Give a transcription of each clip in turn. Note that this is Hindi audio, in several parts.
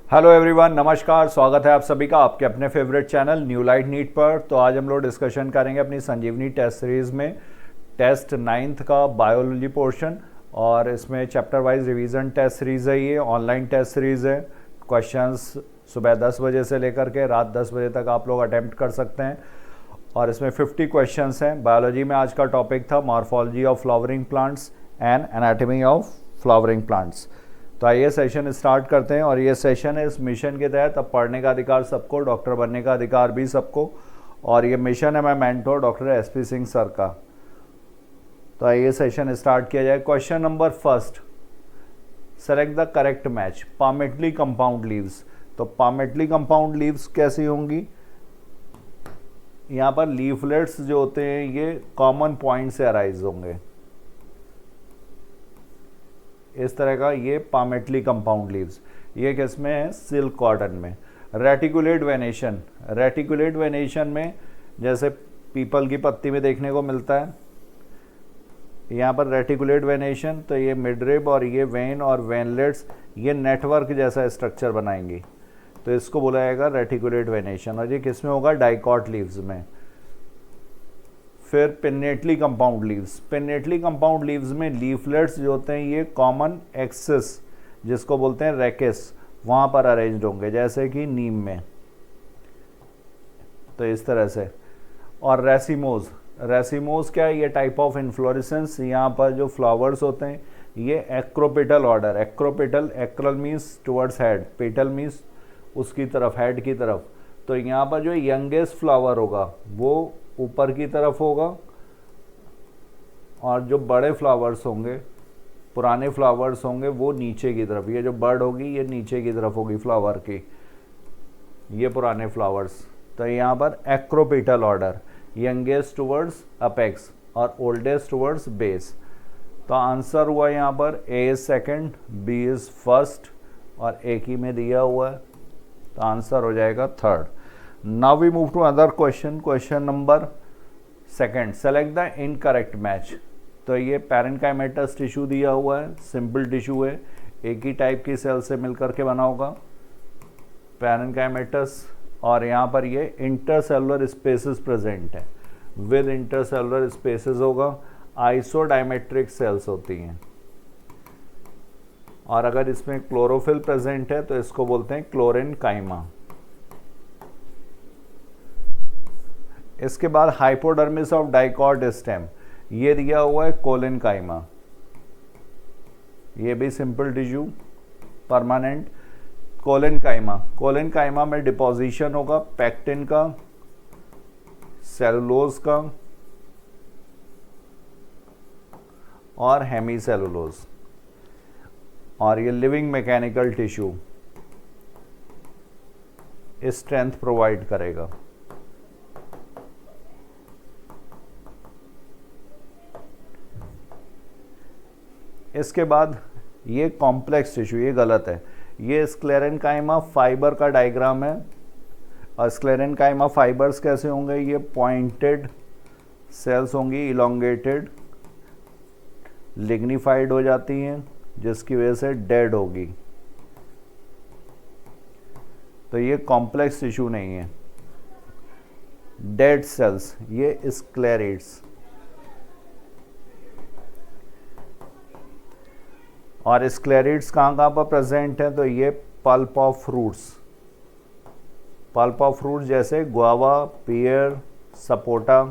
हेलो एवरीवन, नमस्कार। स्वागत है आप सभी का आपके अपने favourite channel new light NEET पर। तो आज हम लोग डिस्कशन करेंगे अपनी संजीवनी टेस्ट सीरीज़ में टेस्ट 9th का बायोलॉजी पोर्शन, और इसमें chapter wise revision test series है। ये ऑनलाइन टेस्ट सीरीज़ है। क्वेश्चंस सुबह 10 बजे से लेकर के रात 10 बजे तक आप लोग अटैम्प्ट कर सकते हैं, और इसमें 50 क्वेश्चंस हैं। बायोलॉजी में आज का टॉपिक था morphology of flowering plants and anatomy of flowering plants. तो आइए सेशन स्टार्ट करते हैं। और ये सेशन है इस मिशन के तहत, अब पढ़ने का अधिकार सबको, डॉक्टर बनने का अधिकार भी सबको। और ये मिशन है मैं mentor doctor SP Singh sir का। तो आइए सेशन स्टार्ट किया जाए। Question number first, select the correct match palmately compound leaves. तो पामेटली कंपाउंड लीव्स कैसी होंगी? यहाँ पर लीफलेट्स जो होते हैं ये कॉमन पॉइंट से अराइज होंगे, इस तरह का। ये पामेटली कंपाउंड लीव्स, ये किस में है? सिल्क कॉटन में। रेटिकुलेट वेनेशन, रेटिकुलेट वेनेशन में जैसे पीपल की पत्ती में देखने को मिलता है, यहाँ पर रेटिकुलेट वेनेशन। तो ये मिडरिब और ये वेन और वेनलेट्स ये नेटवर्क जैसा स्ट्रक्चर बनाएंगी, तो इसको बोला जाएगा रेटिकुलेट वेनेशन। और ये किस में होगा? डाइकॉट लीव्स में। फिर pinnately compound leaves, pinnately compound leaves में लीफलेट्स जो होते हैं ये कॉमन एक्सिस जिसको बोलते हैं रेकेस, वहाँ पर अरेंज्ड होंगे, जैसे कि नीम में, तो इस तरह से। और रेसिमोज, रेसिमोज क्या है? ये टाइप ऑफ इन्फ्लोरेसेंस, यहाँ पर जो फ्लावर्स होते हैं ये acropetal order, acropetal, acral means towards head, petal means उसकी तरफ, हेड की तरफ। तो यहाँ पर जो यंगेस्ट फ्लावर होगा वो ऊपर की तरफ होगा, और जो बड़े फ्लावर्स होंगे, पुराने फ्लावर्स होंगे, वो नीचे की तरफ। ये जो बर्ड होगी ये नीचे की तरफ होगी फ्लावर की, ये पुराने फ्लावर्स। तो यहाँ पर acropetal order, youngest towards apex और ओल्डेस्ट टुवर्ड्स बेस। तो आंसर हुआ यहाँ पर A is second, B is first, और एक ही में दिया हुआ है, तो आंसर हो जाएगा third. Now we move to another question, question number second, select the incorrect match। तो ये पैरेन्काइमेटस टिश्यू दिया हुआ है, सिंपल टिश्यू है, एक ही टाइप की सेल से मिलकर के बना होगा पैरेन्काइमेटस। और यहाँ पर ये इंटरसेलुलर स्पेसेस प्रेजेंट है, विद इंटरसेलुलर स्पेसेस होगा। आइसोडायमेट्रिक सेल्स होती हैं, और अगर इसमें क्लोरोफिल प्रेजेंट है तो इसको बोलते हैं क्लोरेनकाइमा। इसके बाद हाइपोडर्मिस ऑफ डाइकॉट स्टेम, ये दिया हुआ है कोलेनकाइमा, ये भी simple tissue permanent. Collenchyma, collenchyma में डिपोजिशन होगा पैक्टिन का, सेलुलोज का और हेमीसेलुलोज, और ये living mechanical tissue strength provide करेगा। इसके बाद ये कॉम्प्लेक्स टिश्यू, ये गलत है, ये स्क्लेरेनकाइमा फाइबर का डायग्राम है। और स्क्लेरेनकाइमा फाइबर्स कैसे होंगे? ये पॉइंटेड सेल्स होंगी, इलोंगेटेड, लिग्निफाइड हो जाती हैं, जिसकी वजह से डेड होगी। तो ये कॉम्प्लेक्स टिश्यू नहीं है। डेड सेल्स ये स्क्लेरेट्स। और स्क्लेरिड्स कहाँ पर प्रेजेंट है? तो ये pulp of fruits, pulp of fruits जैसे गुआवा, पियर, सपोटा।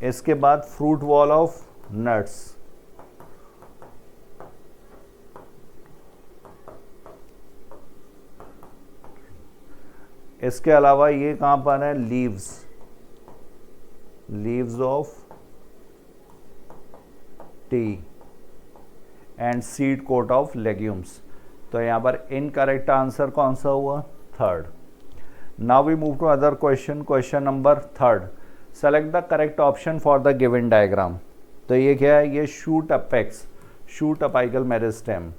इसके बाद फ्रूट वॉल ऑफ नट्स, इसके अलावा ये कहाँ पर है? Leaves, leaves of tea and seed coat of legumes. तो यहाँ पर इनकरेक्ट आंसर कौन सा हुआ? Third. Now we move to other question, question number third, select the correct option for the given diagram. तो ये क्या है? ये shoot apex, shoot apical meristem.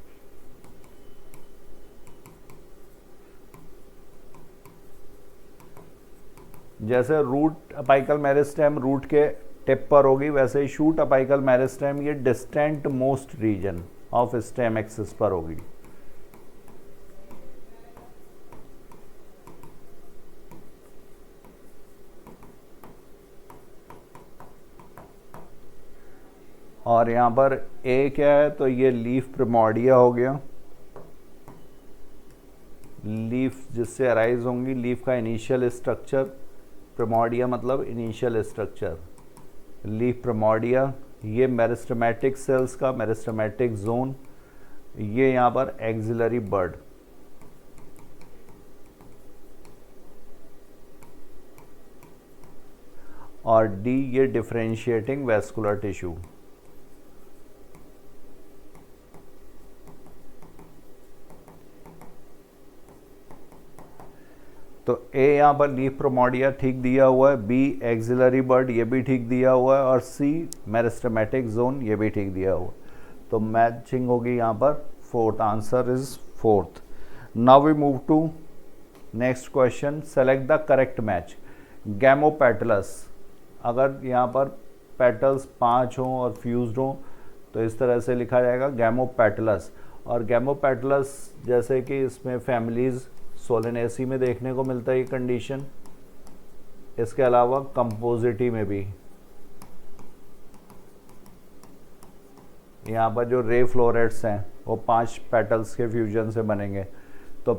जैसे रूट अपाइकल मेरिस्टेम रूट के टिप पर होगी, वैसे ही शूट अपाइकल मेरिस्टेम ये distant most region of stem axis पर होगी। और यहाँ पर ए क्या है, तो ये लीफ प्रिमोर्डिया हो गया, लीफ जिससे अराइज होंगी, लीफ का इनिशियल स्ट्रक्चर, प्रिमोर्डिया मतलब इनिशियल स्ट्रक्चर, लीफ प्रिमोर्डिया। ये मेरिस्टेमेटिक सेल्स का मेरिस्टेमेटिक जोन, ये यहाँ पर एक्सिलरी बड। और डी ये डिफरेंशिएटिंग वैस्कुलर टिश्यू। तो ए यहाँ पर लीफ प्रिमोर्डिया ठीक दिया हुआ है, बी एक्सिलरी बड ये भी ठीक दिया हुआ है, और सी मेरिस्टेमेटिक जोन ये भी ठीक दिया हुआ है। तो मैचिंग होगी यहाँ पर fourth, answer is fourth. Now we move to next question, select the correct match. Gamopetalous, अगर यहाँ पर पेटल्स 5 हों और फ्यूज्ड हों तो इस तरह से लिखा जाएगा गैमोपेटलस। और गैमोपेटलस जैसे कि इसमें फैमिलीज सोलेनेसी में देखने को मिलता है ये कंडीशन, इसके अलावा कंपोजिटी में भी। यहाँ पर जो रे फ्लोरेट्स हैं वो 5 पेटल्स के फ्यूजन से बनेंगे। तो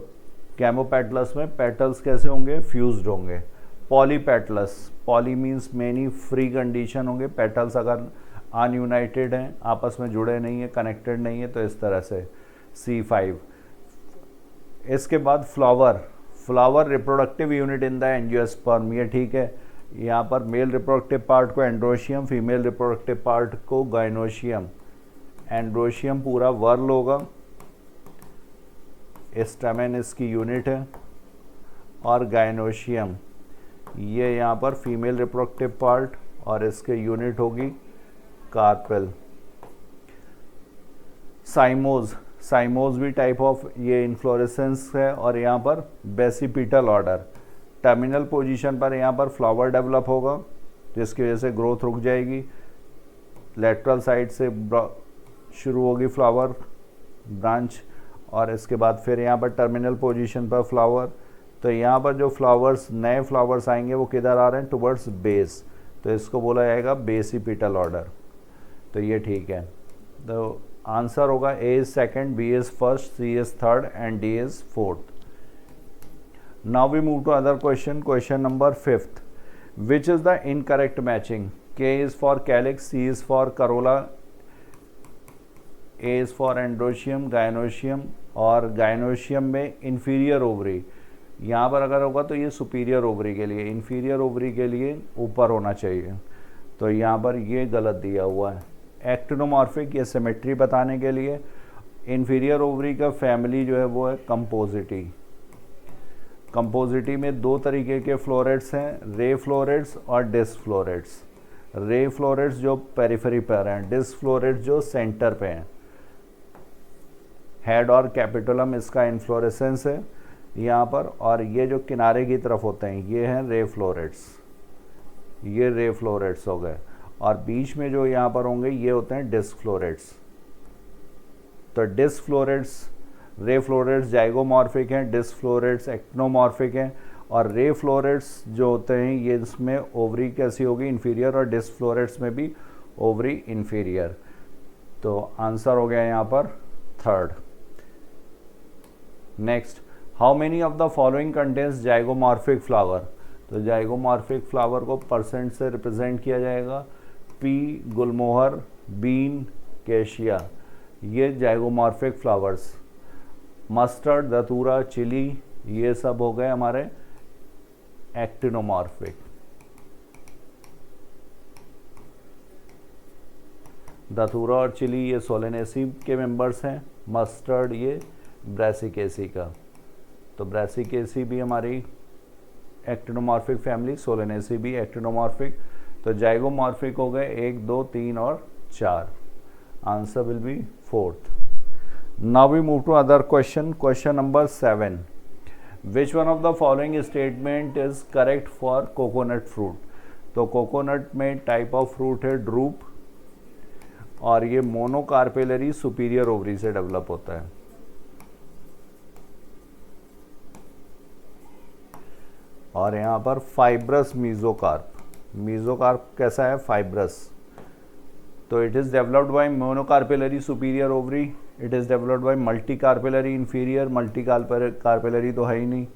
गैमोपेटलस में पेटल्स कैसे होंगे, फ्यूज्ड होंगे। Polypetalous, poly means many, free condition होंगे, पेटल्स अगर अनयूनाइटेड हैं, आपस में जुड़े नहीं है, कनेक्टेड नहीं है, तो इस तरह से C5। इसके बाद flower, flower reproductive unit in the angiosperm, ये ठीक है। यहाँ पर मेल रिप्रोडक्टिव पार्ट को एंड्रोशियम, फीमेल रिप्रोडक्टिव पार्ट को गाइनोशियम। एंड्रोशियम पूरा वर्ल होगा, स्टेमेन इसकी यूनिट है, और गाइनोशियम ये यहाँ पर फीमेल रिप्रोडक्टिव पार्ट, और इसके यूनिट होगी कार्पेल। साइमोज, साइमोज भी टाइप ऑफ ये इन्फ्लोरेसेंस है, और यहाँ पर बेसिपिटल ऑर्डर। टर्मिनल पोजीशन पर यहाँ पर फ्लावर डेवलप होगा जिसकी वजह से ग्रोथ रुक जाएगी, लेटरल साइड से शुरू होगी फ्लावर ब्रांच, और इसके बाद फिर यहाँ पर टर्मिनल पोजीशन पर फ्लावर। तो यहाँ पर जो फ्लावर्स, नए फ्लावर्स आएंगे वो किधर आ रहे हैं, टुवर्ड्स बेस, तो इसको बोला जाएगा बेसिपिटल ऑर्डर। तो ये ठीक है। तो आंसर होगा A is second, B is first, C is third and D is fourth. Now we move to other question, question number 5th। Which is the incorrect matching? K is for calyx, C is for corolla, A is for androecium, gynoecium, और गाइनोशियम में इंफीरियर ओवरी। यहाँ पर अगर होगा तो ये सुपीरियर ओवरी के लिए, इंफीरियर ओवरी के लिए ऊपर होना चाहिए, तो यहाँ पर ये गलत दिया हुआ है। एक्टिनोमॉर्फिक, ये सिमेट्री बताने के लिए। इंफीरियर ओवरी का फैमिली जो है वो है कंपोजिटी। कंपोजिटी में 2 तरीके के फ्लोरेट्स हैं, रे फ्लोरेट्स और डिस्क फ्लोरेट्स। रे फ्लोरेट्स जो पेरिफेरी पर हैं, डिस्क फ्लोरेट्स जो सेंटर पे हैं। हेड और कैपिटुलम इसका इन्फ्लोरेसेंस है यहाँ पर, और ये जो किनारे की तरफ होते हैं ये हैं रे फ्लोरेट्स, ये रे फ्लोरेट्स हो गए, और बीच में जो यहाँ पर होंगे ये होते हैं डिस्क फ्लोरेट्स। तो disc florets, ray florets zygomorphic हैं, डिस्क फ्लोरेट्स एक्टिनोमॉर्फिक हैं, और रे फ्लोरेट्स जो होते हैं ये इसमें ओवरी कैसी होगी, इन्फीरियर, और डिस्क फ्लोरेट्स में भी ओवरी इन्फीरियर। तो आंसर हो गया यहाँ पर third. Next, how many of the following contains zygomorphic flower? तो जाइगोमॉर्फिक फ्लावर को परसेंट से रिप्रेजेंट किया जाएगा। पी गुलमोहर, बीन, केशिया, ये zygomorphic flowers. Mustard, datura, chilli, ये सब हो गए हमारे एक्टिनोमॉर्फिक। दतूरा और चिली ये सोलेनेसी के मेंबर्स हैं, मस्टर्ड ये ब्रासिकेसी का। तो ब्रासिकेसी भी हमारी एक्टिनोमॉर्फिक फैमिली, सोलेनेसी भी एक्टिनोमॉर्फिक। तो जाइगोमॉर्फिक हो गए 1, 2, 3 और 4। Answer will be fourth. Now we move to other question, question number 7। Which one of the following statement is correct for coconut fruit? तो कोकोनट में टाइप ऑफ फ्रूट है ड्रूप, और ये मोनोकार्पेलरी सुपीरियर ओवरी से डेवलप होता है। और यहाँ पर फाइब्रस मीजोकार्प, मीजोकार्प कैसा है, फाइब्रस। तो it is developed by monocarpellary superior ovary, it is developed by multi carpellary inferior, multi carpellary तो है ही नहीं,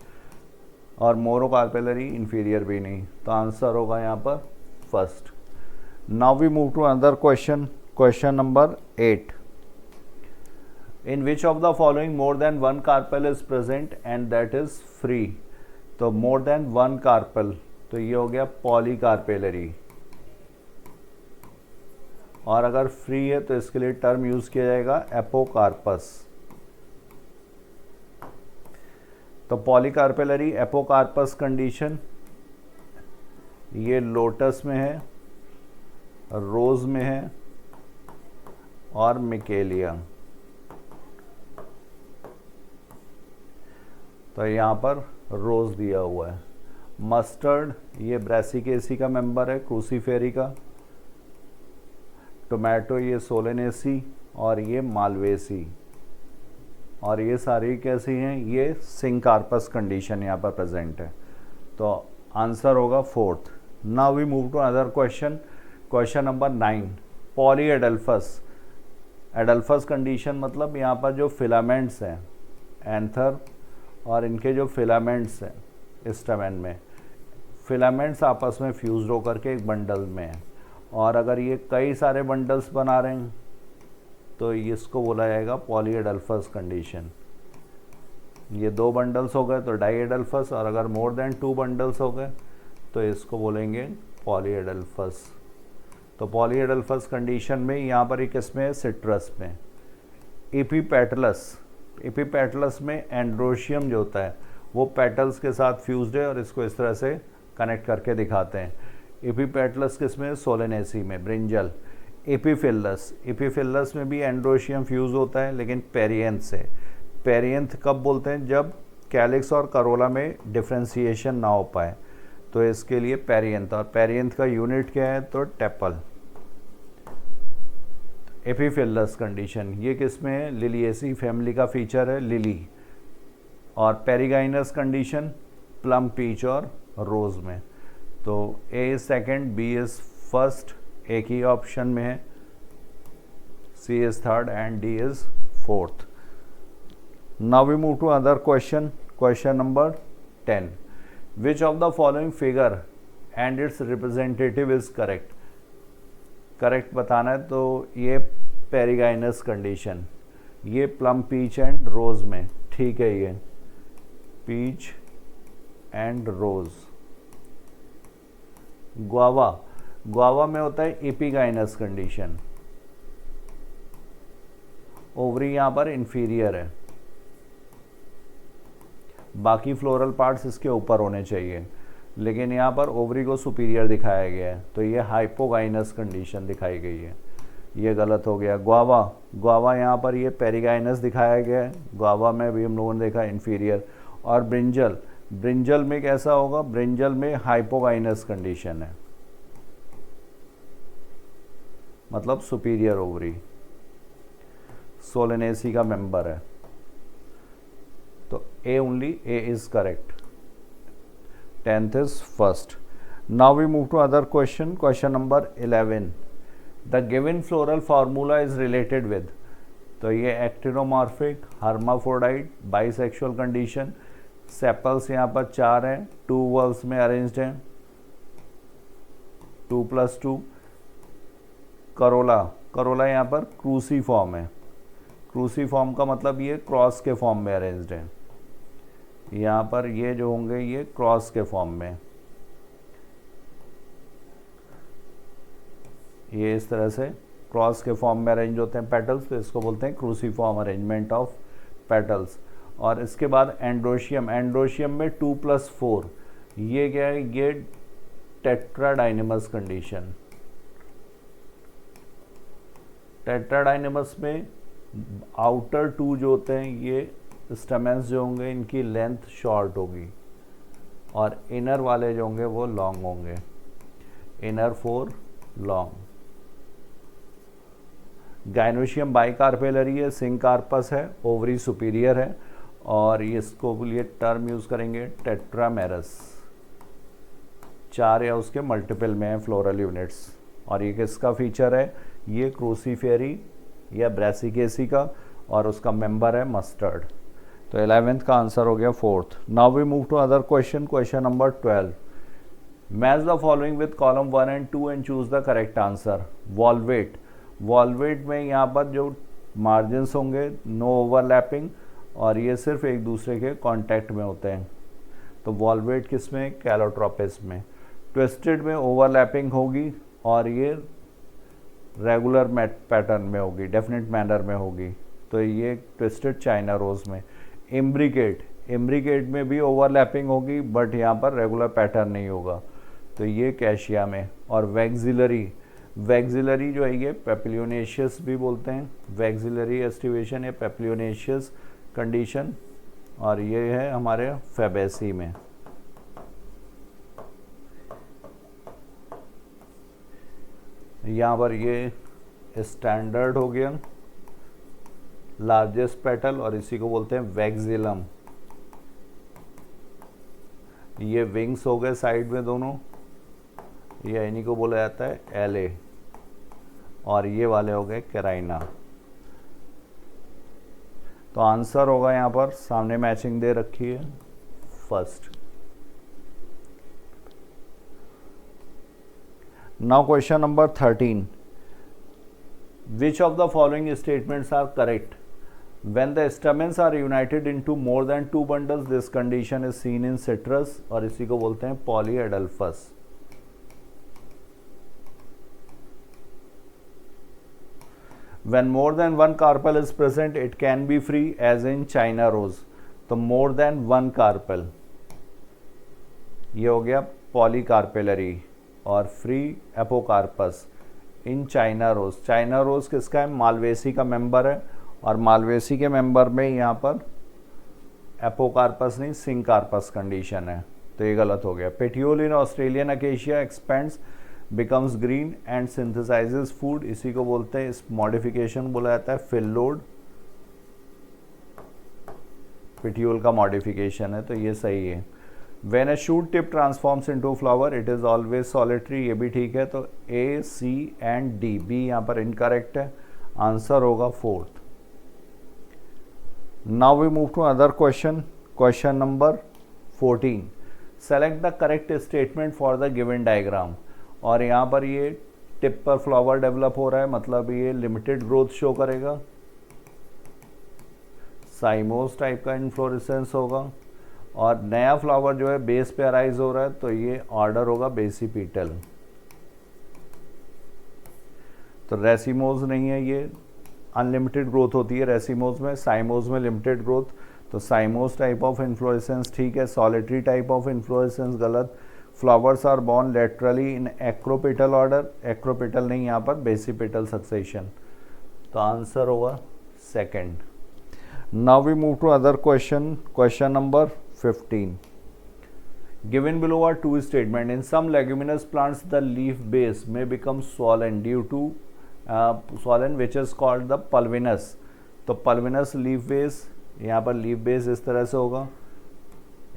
और मोनोकार्पेलरी इन्फीरियर भी नहीं। तो आंसर होगा यहाँ पर first. Now we move to another question, question number 8। In which of the following more than one carpel is present and that is free. तो मोर देन वन कार्पेल, तो ये हो गया पॉलीकार्पेलरी, और अगर फ्री है तो इसके लिए टर्म यूज किया जाएगा एपोकार्पस। तो पॉलीकार्पेलरी एपोकार्पस कंडीशन ये लोटस में है, रोज में है और मिकेलिया। तो यहाँ पर रोज दिया हुआ है। मस्टर्ड ये ब्रेसिकेसी का मेंबर है, क्रूसीफेरी का। टोमेटो ये सोलेनेसी और ये मालवेसी, और ये सारी कैसी हैं, ये सिंकार्पस कंडीशन यहाँ पर प्रेजेंट है। तो आंसर होगा fourth. Now we move to other question, question number 9। Polyadelphous, adelphous condition मतलब यहाँ पर जो फिलामेंट्स हैं एंथर और इनके जो फिलामेंट्स हैं स्टैमेन में, फिलामेंट्स आपस में फ्यूज होकर के एक बंडल में है, और अगर ये कई सारे बंडल्स बना रहे हैं तो इसको बोला जाएगा पॉलीएडल्फस कंडीशन। ये 2 बंडल्स हो गए तो डाईएडल्फस, और अगर मोर देन 2 बंडल्स हो गए तो इसको बोलेंगे पॉलीएडल्फस। तो पॉलीएडल्फस कंडीशन में यहाँ पर एक इसमें सिट्रस में एपीपेटलस, एपीपेटलस में एंड्रोशियम जो होता है वो पेटल्स के साथ फ्यूज्ड है, और इसको इस तरह से कनेक्ट करके दिखाते हैं। एपीपेटलस किसमें, सोलेनेसी में, ब्रिंजल। एपीफिलस, एपीफिलस में भी एंड्रोशियम फ्यूज होता है लेकिन पेरियंथ से। पेरियंथ कब बोलते हैं, जब कैलिक्स और करोला में डिफ्रेंसिएशन ना हो पाए, तो इसके लिए पेरियंथ, और पेरियंथ का यूनिट क्या है, तो टेपल। एपीफिलस कंडीशन ये किसमें है, लिलिएसी फैमिली का फीचर है, लिली। और पेरिगाइनस कंडीशन प्लम, पीच और रोज में। तो A is second, B is first, एक ही ऑप्शन में है, C is third and D is fourth. Now we move to other question, question number 10। Which of the following figure and its representative is correct. Correct बताना है तो ये पेरिगाइनस कंडीशन, ये प्लम, पीच एंड रोज में, ठीक है। ये peach and rose. Guava, guava में होता है एपिगाइनस कंडीशन, ओवरी यहाँ पर इंफीरियर है, बाकी फ्लोरल पार्ट्स इसके ऊपर होने चाहिए, लेकिन यहाँ पर ओवरी को सुपीरियर दिखाया गया है, तो ये हाइपोगाइनस कंडीशन दिखाई गई है, ये गलत हो गया। गुआवा, गुआवा यहाँ पर ये पेरिगाइनस दिखाया गया है, गुआवा में भी हम लोगों ने देखा इंफीरियर। और ब्रिंजल, ब्रिंजल में कैसा होगा, ब्रिंजल में हाइपोगाइनस कंडीशन है, मतलब सुपीरियर ओवरी, सोलेनेसी का मेंबर है। तो A only, A is correct. 10th is first. Now we move to other question, question number 11. The given floral formula is related with, तो ये actinomorphic, hermaphrodite, bisexual condition. Sepals यहाँ पर 4 हैं, 2 वल्व्स में अरेंज्ड हैं, 2+2। करोला, करोला यहाँ पर क्रूसीफॉर्म है, क्रूसीफॉर्म का मतलब ये क्रॉस के फॉर्म में अरेंज्ड है। यहाँ पर ये जो होंगे ये क्रॉस के फॉर्म में, ये इस तरह से क्रॉस के फॉर्म में अरेंज होते हैं पेटल्स, तो इसको बोलते हैं क्रूसीफॉर्म अरेंजमेंट ऑफ पेटल्स। और इसके बाद एंड्रोशियम, एंड्रोशियम में 2+4, ये क्या है, ये टेट्राडाइनेमस कंडीशन। टेट्राडाइनेमस में आउटर 2 जो होते हैं ये स्टेमेंस जो होंगे इनकी लेंथ शॉर्ट होगी, और इनर वाले जो होंगे वो लॉन्ग होंगे, इनर 4 लॉन्ग। गाइनोशियम बाइकार्पेलरी है, सिंकार्पस है, ओवरी सुपीरियर है, और ये इसको लिए टर्म यूज करेंगे टेट्रामेरस। 4 या उसके मल्टीपल में है फ्लोरल यूनिट्स। और ये किसका फीचर है, ये क्रूसीफेरी या ब्रेसिकेसी और उसका मेंबर है मस्टर्ड। तो 11th का आंसर हो गया 4th। Now we move to other question, question number 12। Match the following with column 1 and 2 and choose the correct answer. Valvate, valvate में यहाँ पर जो मार्जिन्स होंगे नो ओवरलैपिंग और ये सिर्फ एक दूसरे के कांटेक्ट में होते हैं। तो वॉल्वेट किस में? कैलोट्रोपिस में। ट्विस्टेड में ओवरलैपिंग होगी और ये रेगुलर पैटर्न में होगी, डेफिनेट मैनर में होगी। तो ये ट्विस्टेड चाइना रोज में। इम्ब्रिकेट, इम्ब्रिकेट में भी ओवरलैपिंग होगी बट यहाँ पर रेगुलर पैटर्न नहीं होगा। तो ये कैशिया में। और वैक्सिलरी, वैक्सिलरी जो है ये पेप्लियोनेशियस भी बोलते हैं, वैक्सिलरी एस्टिवेशन या पेप्लियोनेशियस कंडीशन, और ये है हमारे फेबेसी में। यहाँ पर ये स्टैंडर्ड हो गया, लार्जेस्ट पेटल, और इसी को बोलते हैं वैक्सिलम। ये विंग्स हो गए साइड में दोनों, ये इन्हीं को बोला जाता है एले, और ये वाले हो गए कैराइना। तो आंसर होगा यहाँ पर सामने मैचिंग दे रखी है first. Now question number 13। Which of the following statements are correct? When the stamens are united into more than 2 bundles, this condition is seen in citrus, और इसी को बोलते हैं polyadelphous. When more than one carpel is present, it can be free as in China rose. तो more than one carpel, ये हो गया पॉलीकार्पेलरी, और free apocarpous in China rose. China rose किसका है? मालवेसी का मेंबर है, और मालवेसी के मेंबर में यहाँ पर एपोकार्पस नहीं सिंकार्पस कंडीशन है। तो ये गलत हो गया। Petiole in Australian acacia expands becomes green and synthesises food, इसी को बोलते हैं, इस मॉडिफिकेशन बोला जाता है फिल लोड। पेटियोल का मॉडिफिकेशन है, तो ये सही है। When a shoot tip transforms into flower it is always solitary, ये भी ठीक है। तो A, C and D, B यहाँ पर इनकरेक्ट है। आंसर होगा 4th। Now we move to other question, question number 14। Select the correct statement for the given diagram. और यहाँ पर ये टिप पर फ्लावर डेवलप हो रहा है, मतलब ये लिमिटेड ग्रोथ शो करेगा, साइमोस टाइप का इन्फ्लोरेसेंस होगा, और नया फ्लावर जो है बेस पे अराइज हो रहा है, तो ये ऑर्डर होगा बेसिपिटल। तो रेसिमोज नहीं है, ये अनलिमिटेड ग्रोथ होती है रेसिमोज में, साइमोज में लिमिटेड ग्रोथ। तो साइमोस टाइप ऑफ इन्फ्लोरेसेंस ठीक है, सॉलिटरी टाइप ऑफ इन्फ्लोरेसेंस गलत। Flowers are borne laterally in acropetal order, acropetal नहीं, यहाँ पर बेसिपेटल सक्सेशन। तो आंसर होगा 2nd। Now we move to other question, question number 15। Given below are 2 statements. In some leguminous plants, the leaf base may become swollen due to swollen, which is called the pulvinus. तो pulvinous leaf base, यहाँ पर leaf base इस तरह से होगा,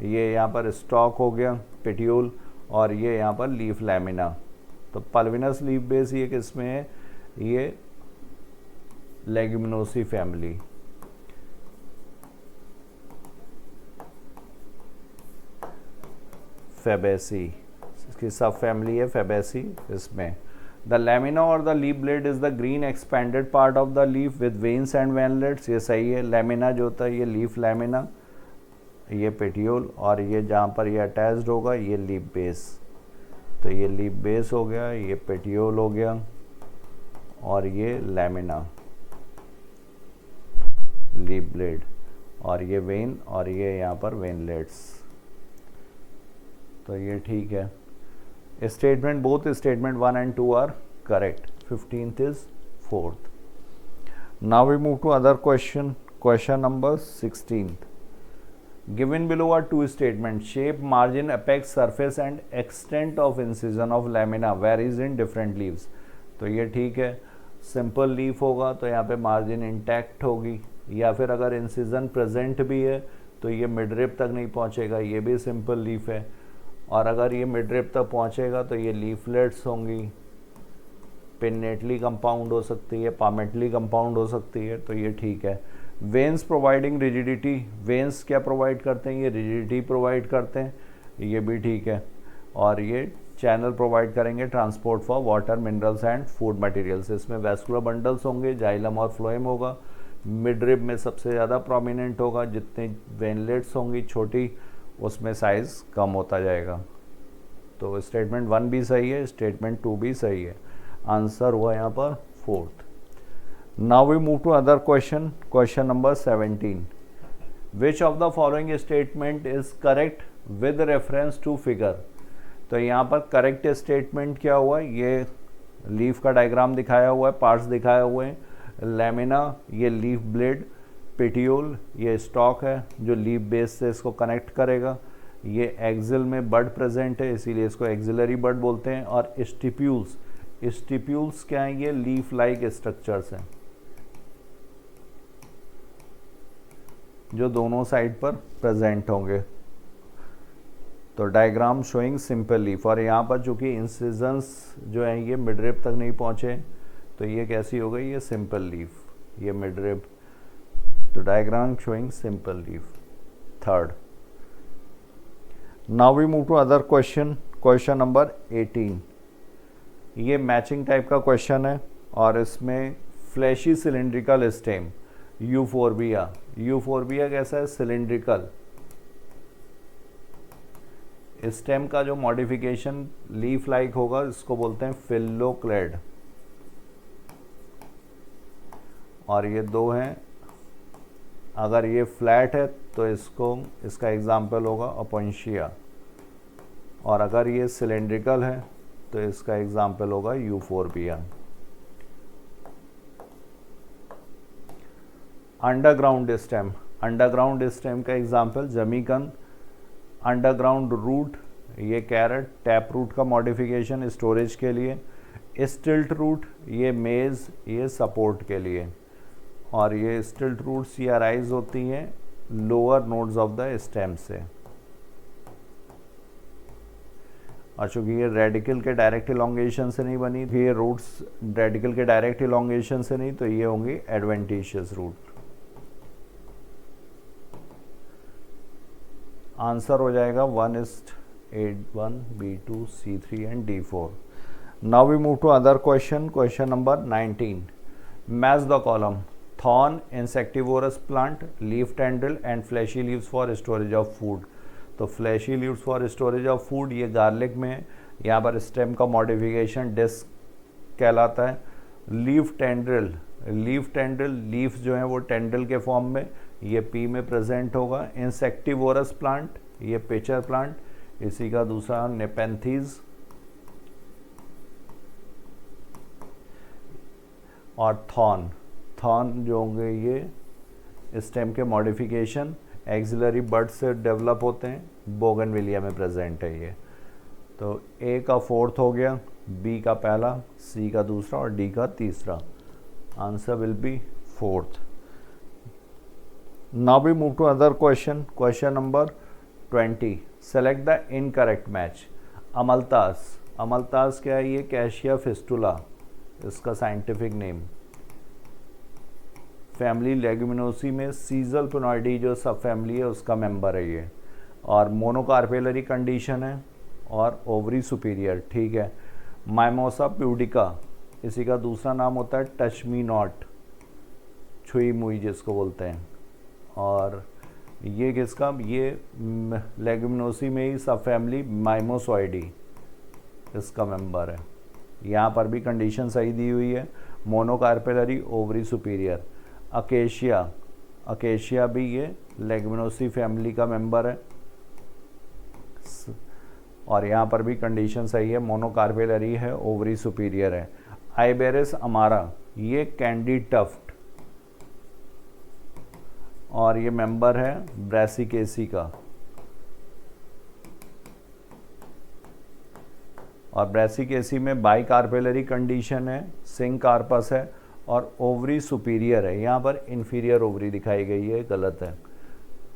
ये यहाँ पर stalk हो गया petiole, और ये यहाँ पर leaf lamina। तो pulvinous leaf base ये किस में है? ये लेग्यूमिनोसी फैमिली। फेबेसी इसकी सब फैमिली है, फेबेसी इसमें। द लैमिना और the leaf blade is the green expanded part of the leaf with veins and veinlets, ये सही है। लैमिना जो होता है ये लीफ लैमिना, ये पेटियोल, और ये जहाँ पर ये अटैच्ड होगा ये लीफ बेस। तो ये लीफ बेस हो गया, ये पेटियोल हो गया, और ये लैमिना लीफ ब्लेड, और ये वेन, और ये यहाँ पर वेनलेट्स। तो ये ठीक है। Statement, both statement 1 and 2 are correct. 15th is 4th। Now we move to other question, question number 16th। Given below are 2 statement. Shape, margin, apex, surface and extent of incision of lamina varies in different leaves. तो ये ठीक है। सिंपल लीफ होगा तो यहाँ पे मार्जिन इंटैक्ट होगी, या फिर अगर इंसिजन प्रेजेंट भी है तो ये मिडरिप तक नहीं पहुँचेगा, ये भी सिंपल लीफ है। और अगर ये मिडरिप तक पहुँचेगा तो ये लीफलेट्स होंगी, पिन्नेटली कंपाउंड हो सकती है, पामेटली कंपाउंड हो सकती है, तो ये ठीक है। वेन्स प्रोवाइडिंग रिजिडिटी, वेन्स क्या प्रोवाइड करते हैं, ये रिजिडिटी प्रोवाइड करते हैं, ये भी ठीक है। और ये चैनल प्रोवाइड करेंगे transport for water, minerals and food materials. इसमें वैस्कुलर बंडल्स होंगे, जाइलम और फ्लोएम होगा, मिडरिब में सबसे ज़्यादा प्रोमिनेंट होगा, जितने वेनलेट्स होंगी छोटी उसमें साइज़ कम होता जाएगा। तो स्टेटमेंट 1 भी सही है, स्टेटमेंट 2 भी सही है। आंसर हुआ यहाँ पर 4th। Now we move to other question, question number 17। Which of the following statement is correct with reference to figure. तो यहाँ पर करेक्ट स्टेटमेंट क्या हुआ, ये लीफ का डायग्राम दिखाया हुआ है, पार्ट्स दिखाए हुए हैं। लैमिना ये लीफ ब्लेड, पेटियोल ये स्टॉक है जो लीफ बेस से इसको कनेक्ट करेगा। ये एक्सिल में बड प्रेजेंट है इसीलिए इसको एक्सिलरी बड बोलते हैं। और स्टिप्यूल्स, स्टिप्यूल्स क्या है, ये लीफ लाइक स्ट्रक्चर्स हैं जो दोनों साइड पर प्रेजेंट होंगे। तो डायग्राम शोइंग सिंपल लीफ, और यहाँ पर चूंकि इंसिजन्स जो है ये मिडरिब तक नहीं पहुँचे तो ये कैसी हो गई, ये सिंपल लीफ, ये मिडरिब। तो diagram showing simple leaf. 3rd। Now we move to other question, question number 18। ये मैचिंग टाइप का क्वेश्चन है और इसमें fleshy cylindrical stem, Euphorbia. Euphorbia कैसा है, सिलिंड्रिकल। स्टेम का जो मॉडिफिकेशन लीफ लाइक होगा इसको बोलते हैं फिल्लोक्लेड। और ये दो हैं, अगर ये फ्लैट है तो इसका एग्जाम्पल होगा ओपेंशिया, और अगर ये सिलेंड्रिकल है तो इसका एग्जाम्पल होगा euphorbia. Underground stem, underground stem का एग्जाम्पल जमीकन। अंडरग्राउंड रूट ये कैरेट, टैप रूट का मॉडिफिकेशन स्टोरेज के लिए। स्टिल्ट रूट ये मेज, ये सपोर्ट के लिए। और ये स्टिल्ट रूट्स ये अराइज होती हैं lower nodes of the stem से। और चूँकि ये रेडिकल के डायरेक्ट इलोंगेशन से नहीं बनी थी, ये रूट्स रेडिकल के डायरेक्ट इलोंगेशन से नहीं, तो ये होंगी एडवेंटिशियस रूट। आंसर हो जाएगा 1:8:1, B2, C3 and D4। Now we move to other question, question number 19। Match the column. Thorn insectivorous plant, leaf tendril and fleshy leaves for storage of food. तो fleshy leaves for storage of food ये गार्लिक में है। यहाँ पर स्टेम का मॉडिफिकेशन डिस्क कहलाता है। Leaf tendril, leaf tendril, leaf जो है वो टेंड्रिल के फॉर्म में, ये पी में प्रेजेंट होगा। इंसेक्टिवोरस प्लांट ये पिचर प्लांट, इसी का दूसरा नेपेंथीज। और थॉर्न, थॉर्न जो होंगे ये स्टेम के मॉडिफिकेशन एक्सिलरी बड से डेवलप होते हैं, बोगनविलिया में प्रेजेंट है ये। तो ए का 4th हो गया, बी का पहला, सी का दूसरा और डी का तीसरा। Answer will be 4th। Now we move to other question, question number 20। Select the incorrect match. अमलतास, अमलतास क्या है, ये कैशिया फिस्टुला इसका साइंटिफिक नेम। फैमिली लेग्यूमिनोसी में सीजल पिनॉइडी जो सब फैमिली है उसका मेंबर है ये। और मोनोकार्पेलरी कंडीशन है और ओवरी सुपीरियर, ठीक है। माइमोसा प्यूडिका इसी का दूसरा नाम होता है टच मी नॉट, छुई मुई जिसको बोलते हैं। और ये किसका, ये लेग्यूमिनोसी में ही सब फैमिली माइमोसॉइडी इसका मेंबर है। यहाँ पर भी कंडीशन सही दी हुई है, monocarpellary ovary superior. Acacia, acacia भी ये लेग्यूमिनोसी फैमिली का मेंबर है और यहाँ पर भी कंडीशन सही है, मोनोकार्पेलरी है, ओवरी सुपीरियर है। आइबेरिस अमारा ये कैंडी टफ्ट और ये मेंबर है ब्रैसिकेसी का। और ब्रैसिकेसी में बाइकार्पेलरी कंडीशन है, सिंक कार्पस है और ओवरी सुपीरियर है। यहाँ पर इन्फीरियर ओवरी दिखाई गई है, गलत है।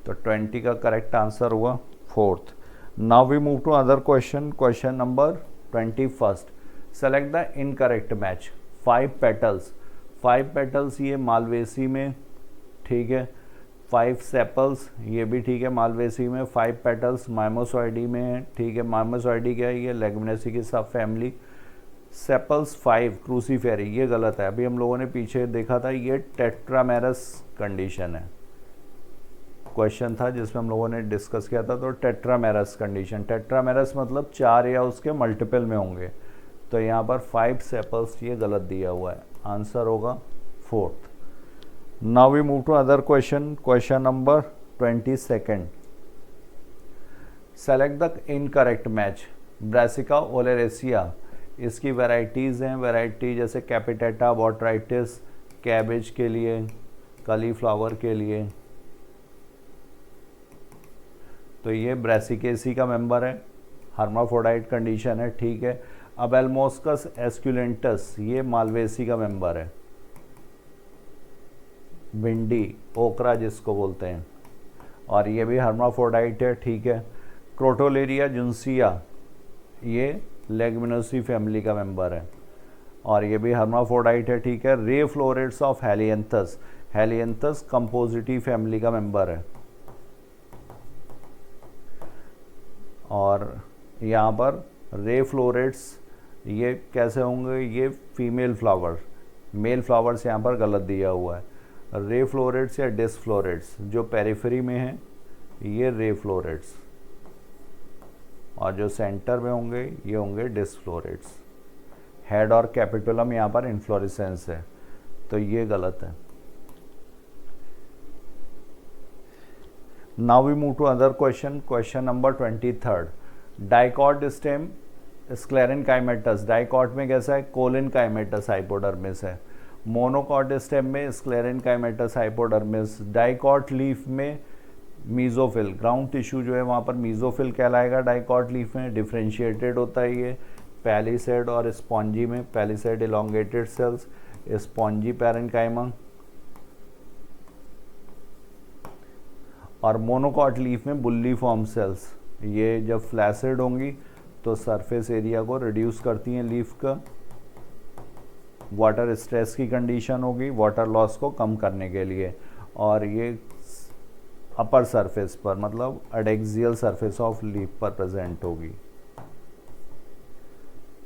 तो 20 का करेक्ट आंसर हुआ 4th। Now we move to other question, question number 21। Select the incorrect match. 5 petals, 5 petals ये मालवेसी में, ठीक है। 5 सेपल्स ये भी ठीक है मालवेसी में। 5 पेटल्स माइमोसॉइडी में है, ठीक है। माइमोसॉइडी क्या है, ये लेगुमिनेसी की सब फैमिली। सेपल्स 5 क्रूसीफेरी, ये गलत है। अभी हम लोगों ने पीछे देखा था, ये टेट्रामेरस कंडीशन है, क्वेश्चन था जिसमें हम लोगों ने डिस्कस किया था। तो टेट्रामेरस कंडीशन, टेट्रामेरस मतलब 4 या उसके मल्टीपल में होंगे। तो यहाँ पर 5 सेपल्स ये गलत दिया हुआ है, आंसर होगा 4th। Now we move to other question, question number 22। Select the incorrect match. Brassica oleracea, इसकी वैरायटीज़ हैं, वैरायटी जैसे कैपिटेटा, बॉट्राइटिस, कैबेज के लिए, कलीफ्लावर के लिए। तो ये ब्रासिकेसी का मेंबर है, हर्माफ्रोडाइट कंडीशन है, ठीक है। अबेलमोस्कस एस्कुलेंटस ये मालवेसी का मेंबर है, भिंडी ओकरा जिसको बोलते हैं, और ये भी हर्माफ्रोडाइट है, ठीक है। क्रोटोलेरिया जुन्सिया ये लेगुमिनोसी फैमिली का मेंबर है और ये भी हर्माफ्रोडाइट है, ठीक है। Ray florets of Helianthus, Helianthus Compositae family का मेंबर है। और यहाँ पर रे फ्लोरेट्स ये कैसे होंगे, ये फीमेल फ्लावर, मेल फ्लावर्स यहाँ पर गलत दिया हुआ है। रे फ्लोरेट्स या डिस फ्लोरेट्स जो पेरिफेरी में हैं ये रे फ्लोरेट्स, और जो सेंटर में होंगे ये होंगे डिस फ्लोरेट्स। हेड और कैपिटुलम यहाँ पर इन्फ्लोरेसेंस है, तो ये गलत है। Now we move to other question, question number 23। Dicot stem sclerenchymatous, dicot में कैसा है, कोलिनकाइमेटस हाइपोडर्मिस है। मोनोकॉट स्टेम में स्क्लेरेनकाइमेटस हाइपोडर्मिस। डाइकॉट लीफ में मीजोफिल, ग्राउंड टिश्यू जो है वहाँ पर मीजोफिल कहलाएगा। डाइकॉट लीफ में डिफ्रेंशिएटेड होता है ये पैलिसेड और स्पॉन्जी में, palisade elongated cells, spongy parenchyma. और मोनोकॉट लीफ में बुल्ली फॉर्म सेल्स, ये जब फ्लैसिड होंगी तो सरफेस एरिया को रिड्यूस करती हैं लीफ का। वाटर स्ट्रेस की कंडीशन होगी वाटर लॉस को कम करने के लिए, और ये अपर सरफेस पर मतलब एडेक्सियल सरफेस ऑफ लीफ पर प्रेजेंट होगी।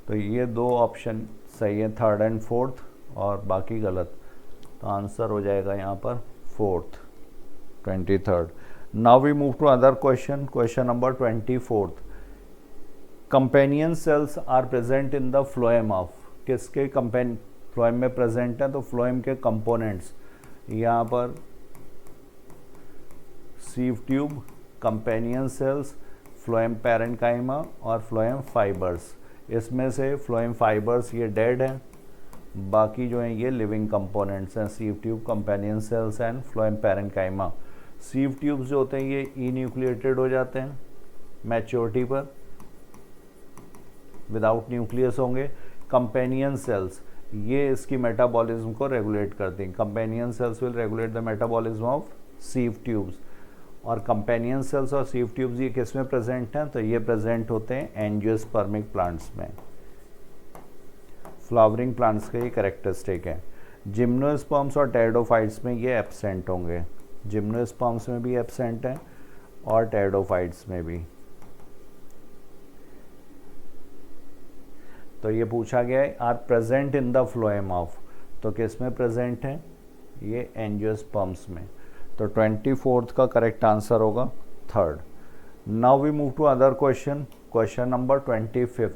तो ये 2 ऑप्शन सही है, 3rd एंड 4th, और बाकी गलत। तो आंसर हो जाएगा यहाँ पर 4th, 23rd। Now we move to other question, question number 24। Companion cells are present in the phloem of, किसके फ्लोएम में प्रेजेंट है, तो फ्लोएम के कंपोनेंट्स यहाँ पर sieve tube, companion cells, phloem parenchyma और फ्लोएम फाइबर्स। इसमें से फ्लोएम फाइबर्स ये डेड हैं, बाकी जो हैं ये लिविंग कंपोनेंट्स हैं, सीव tube, companion sales and phloem parenchyma. Sieve tubes जो होते हैं ये इन्यूक्लिएटेड हो जाते हैं मैच्योरिटी पर, विदाउट न्यूक्लियस होंगे। कंपेनियन सेल्स ये इसकी मेटाबॉलिज्म को रेगुलेट करती हैं, companion cells will regulate the metabolism of sieve tubes. और कंपेनियन सेल्स और सीव ट्यूब्स ये किस में प्रेजेंट हैं, तो ये प्रेजेंट होते हैं एंजियोस्पर्मिक प्लांट्स में, फ्लावरिंग प्लांट्स का ये कैरेक्टरिस्टिक है। जिम्नोस्पर्म्स और टेरिडोफाइट्स में ये एब्सेंट होंगे, जिम्नोस्पर्म्स में भी एब्सेंट हैं और टेरिडोफाइट्स में भी। तो ये पूछा गया है are present in the phloem of, तो किस में प्रेजेंट है, ये एंजियोस्पर्म्स में। तो 24th का करेक्ट आंसर होगा 3rd। Now we move to other question, question number 25।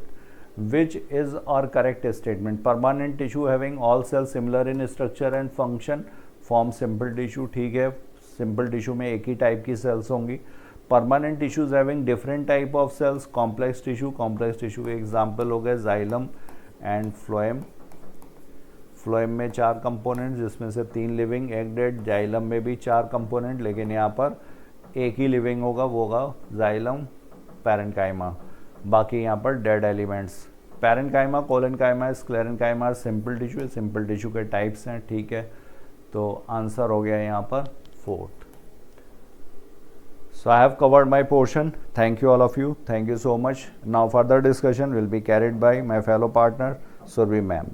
Which is are correct statement, permanent tissue having all cell similar in structure and function form simple tissue, ठीक है। सिंपल टिश्यू में एक ही टाइप की सेल्स होंगी। Permanent tissues having different type of cells, complex tissue, complex tissue के एग्जाम्पल हो गए जाइलम एंड फ्लोएम। फ्लोएम में 4 कंपोनेंट जिसमें से 3 लिविंग, 1 डेड। जाइलम में भी 4 कंपोनेंट लेकिन यहाँ पर एक ही लिविंग होगा, वो होगा जाइलम पैरेन्काइमा, बाकी यहाँ पर dead elements. Parenchyma, collenchyma, sclerenchyma simple tissue, simple tissue के टाइप्स हैं, ठीक है। तो आंसर हो गया यहाँ पर 4th। So I have covered my portion. Thank you all of you. Thank you so much. Now further discussion will be carried by my fellow partner Survi ma'am.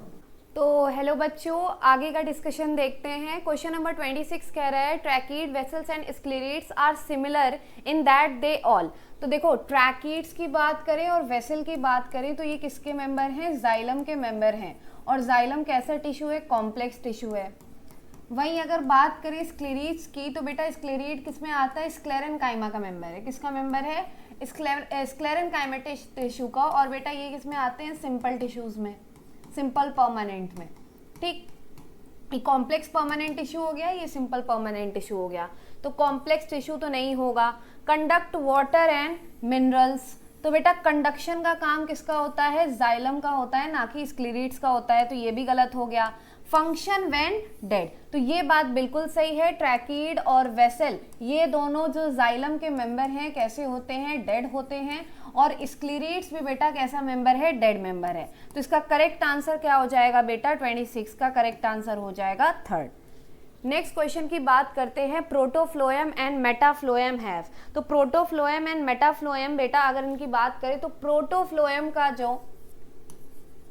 तो हेलो बच्चों, आगे का डिस्कशन देखते हैं। क्वेश्चन नंबर 26 कह रहा है tracheid vessels and sclereids are similar in that they all. तो देखो, ट्रैकीड्स की बात करें और वेसल की बात करें तो ये किसके मेंबर हैं? जाइलम के मेंबर हैं। और जाइलम कैसा टिश्यू है? कॉम्प्लेक्स टिश्यू है। वहीं अगर बात करें स्क्लेरेट्स की तो बेटा स्क्लेरेट किस में आता है? स्क्लेरेनकाइमा का मेंबर है। किसका मेंबर है? स्क्लेरेनकाइमा टिश्यू का। और बेटा ये किस में आते हैं? सिंपल टिश्यूज में, सिंपल परमानेंट में। ठीक, ये कॉम्प्लेक्स परमानेंट टिश्यू हो गया, ये सिंपल परमानेंट टिश्यू हो गया। तो कॉम्प्लेक्स टिश्यू तो नहीं होगा। कंडक्ट वाटर एंड मिनरल्स, तो बेटा कंडक्शन का काम किसका होता है? जाइलम का होता है, ना कि स्क्लेरेट्स का होता है। तो ये भी गलत हो गया। फंक्शन व्हेन डेड, तो ये बात बिल्कुल सही है। ट्रैकीड और वेसल ये दोनों जो जाइलम के मेंबर हैं कैसे होते हैं? डेड होते हैं। और स्क्लेरेट्स भी बेटा कैसा मेंबर है? डेड मेंबर है। तो इसका करेक्ट आंसर क्या हो जाएगा बेटा? 26 का करेक्ट आंसर हो जाएगा थर्ड। नेक्स्ट क्वेश्चन की बात करते हैं। प्रोटोफ्लोएम एंड मेटाफ्लोएम हैव, तो प्रोटोफ्लोएम एंड मेटाफ्लोएम बेटा अगर इनकी बात करें तो प्रोटोफ्लोएम का जो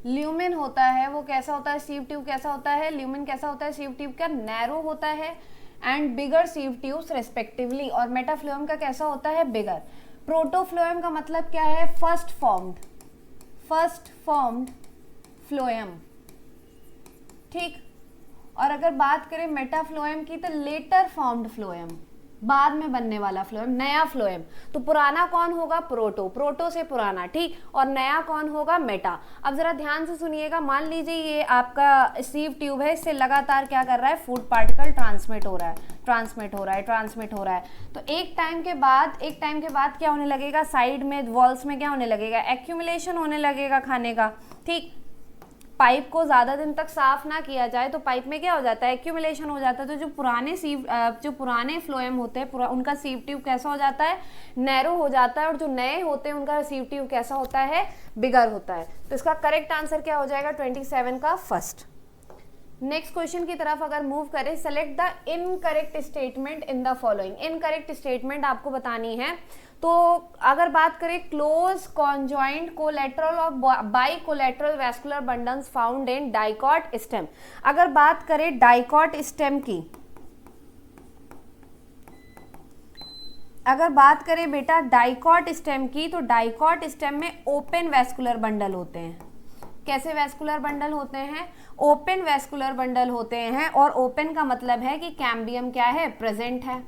ल्यूमेन होता है वो कैसा होता है? सीव ट्यूब कैसा होता है? ल्यूमेन कैसा होता है? सीव ट्यूब का नैरो होता है and bigger sieve tubes respectively. और मेटाफ्लोएम का कैसा होता है? बिगर। प्रोटोफ्लोएम का मतलब क्या है? First formed phloem. ठीक, और अगर बात करें मेटाफ्लोएम की तो लेटर फॉर्म्ड फ्लोएम, बाद में बनने वाला फ्लोएम, नया फ्लोएम। तो पुराना कौन होगा? प्रोटो से पुराना। ठीक, और नया कौन होगा? मेटा। अब जरा ध्यान से सुनिएगा। मान लीजिए ये आपका सीव ट्यूब है, इससे लगातार क्या कर रहा है? फूड पार्टिकल ट्रांसमिट हो रहा है। तो एक टाइम के बाद क्या होने लगेगा? साइड में वॉल्स में क्या होने लगेगा? एक्यूमुलेशन होने लगेगा खाने का। ठीक, पाइप को ज़्यादा दिन तक साफ ना किया जाए तो पाइप में क्या हो जाता है? एक्यूमुलेशन हो जाता है। तो जो पुराने फ्लोएम होते हैं उनका सीव ट्यूब कैसा हो जाता है? नैरो हो जाता है। और जो नए होते हैं उनका सीव ट्यूब कैसा होता है? बिगर होता है। तो इसका करेक्ट आंसर क्या हो जाएगा? 27 का फर्स्ट। नेक्स्ट क्वेश्चन की तरफ अगर मूव करें, select the incorrect statement in the following. Incorrect statement आपको बतानी है। तो अगर बात करें क्लोज कॉन्जॉइंट कोलेटरल और by collateral vascular bundles found in dicot stem. अगर बात करें डाइकॉट स्टेम की, अगर बात करें बेटा डाइकॉट स्टेम की, तो डाइकॉट स्टेम में ओपन वैस्कुलर बंडल होते हैं। कैसे वैस्कुलर बंडल होते हैं? ओपन वैस्कुलर बंडल होते हैं। और ओपन का मतलब है कि कैम्बियम क्या है? प्रेजेंट है।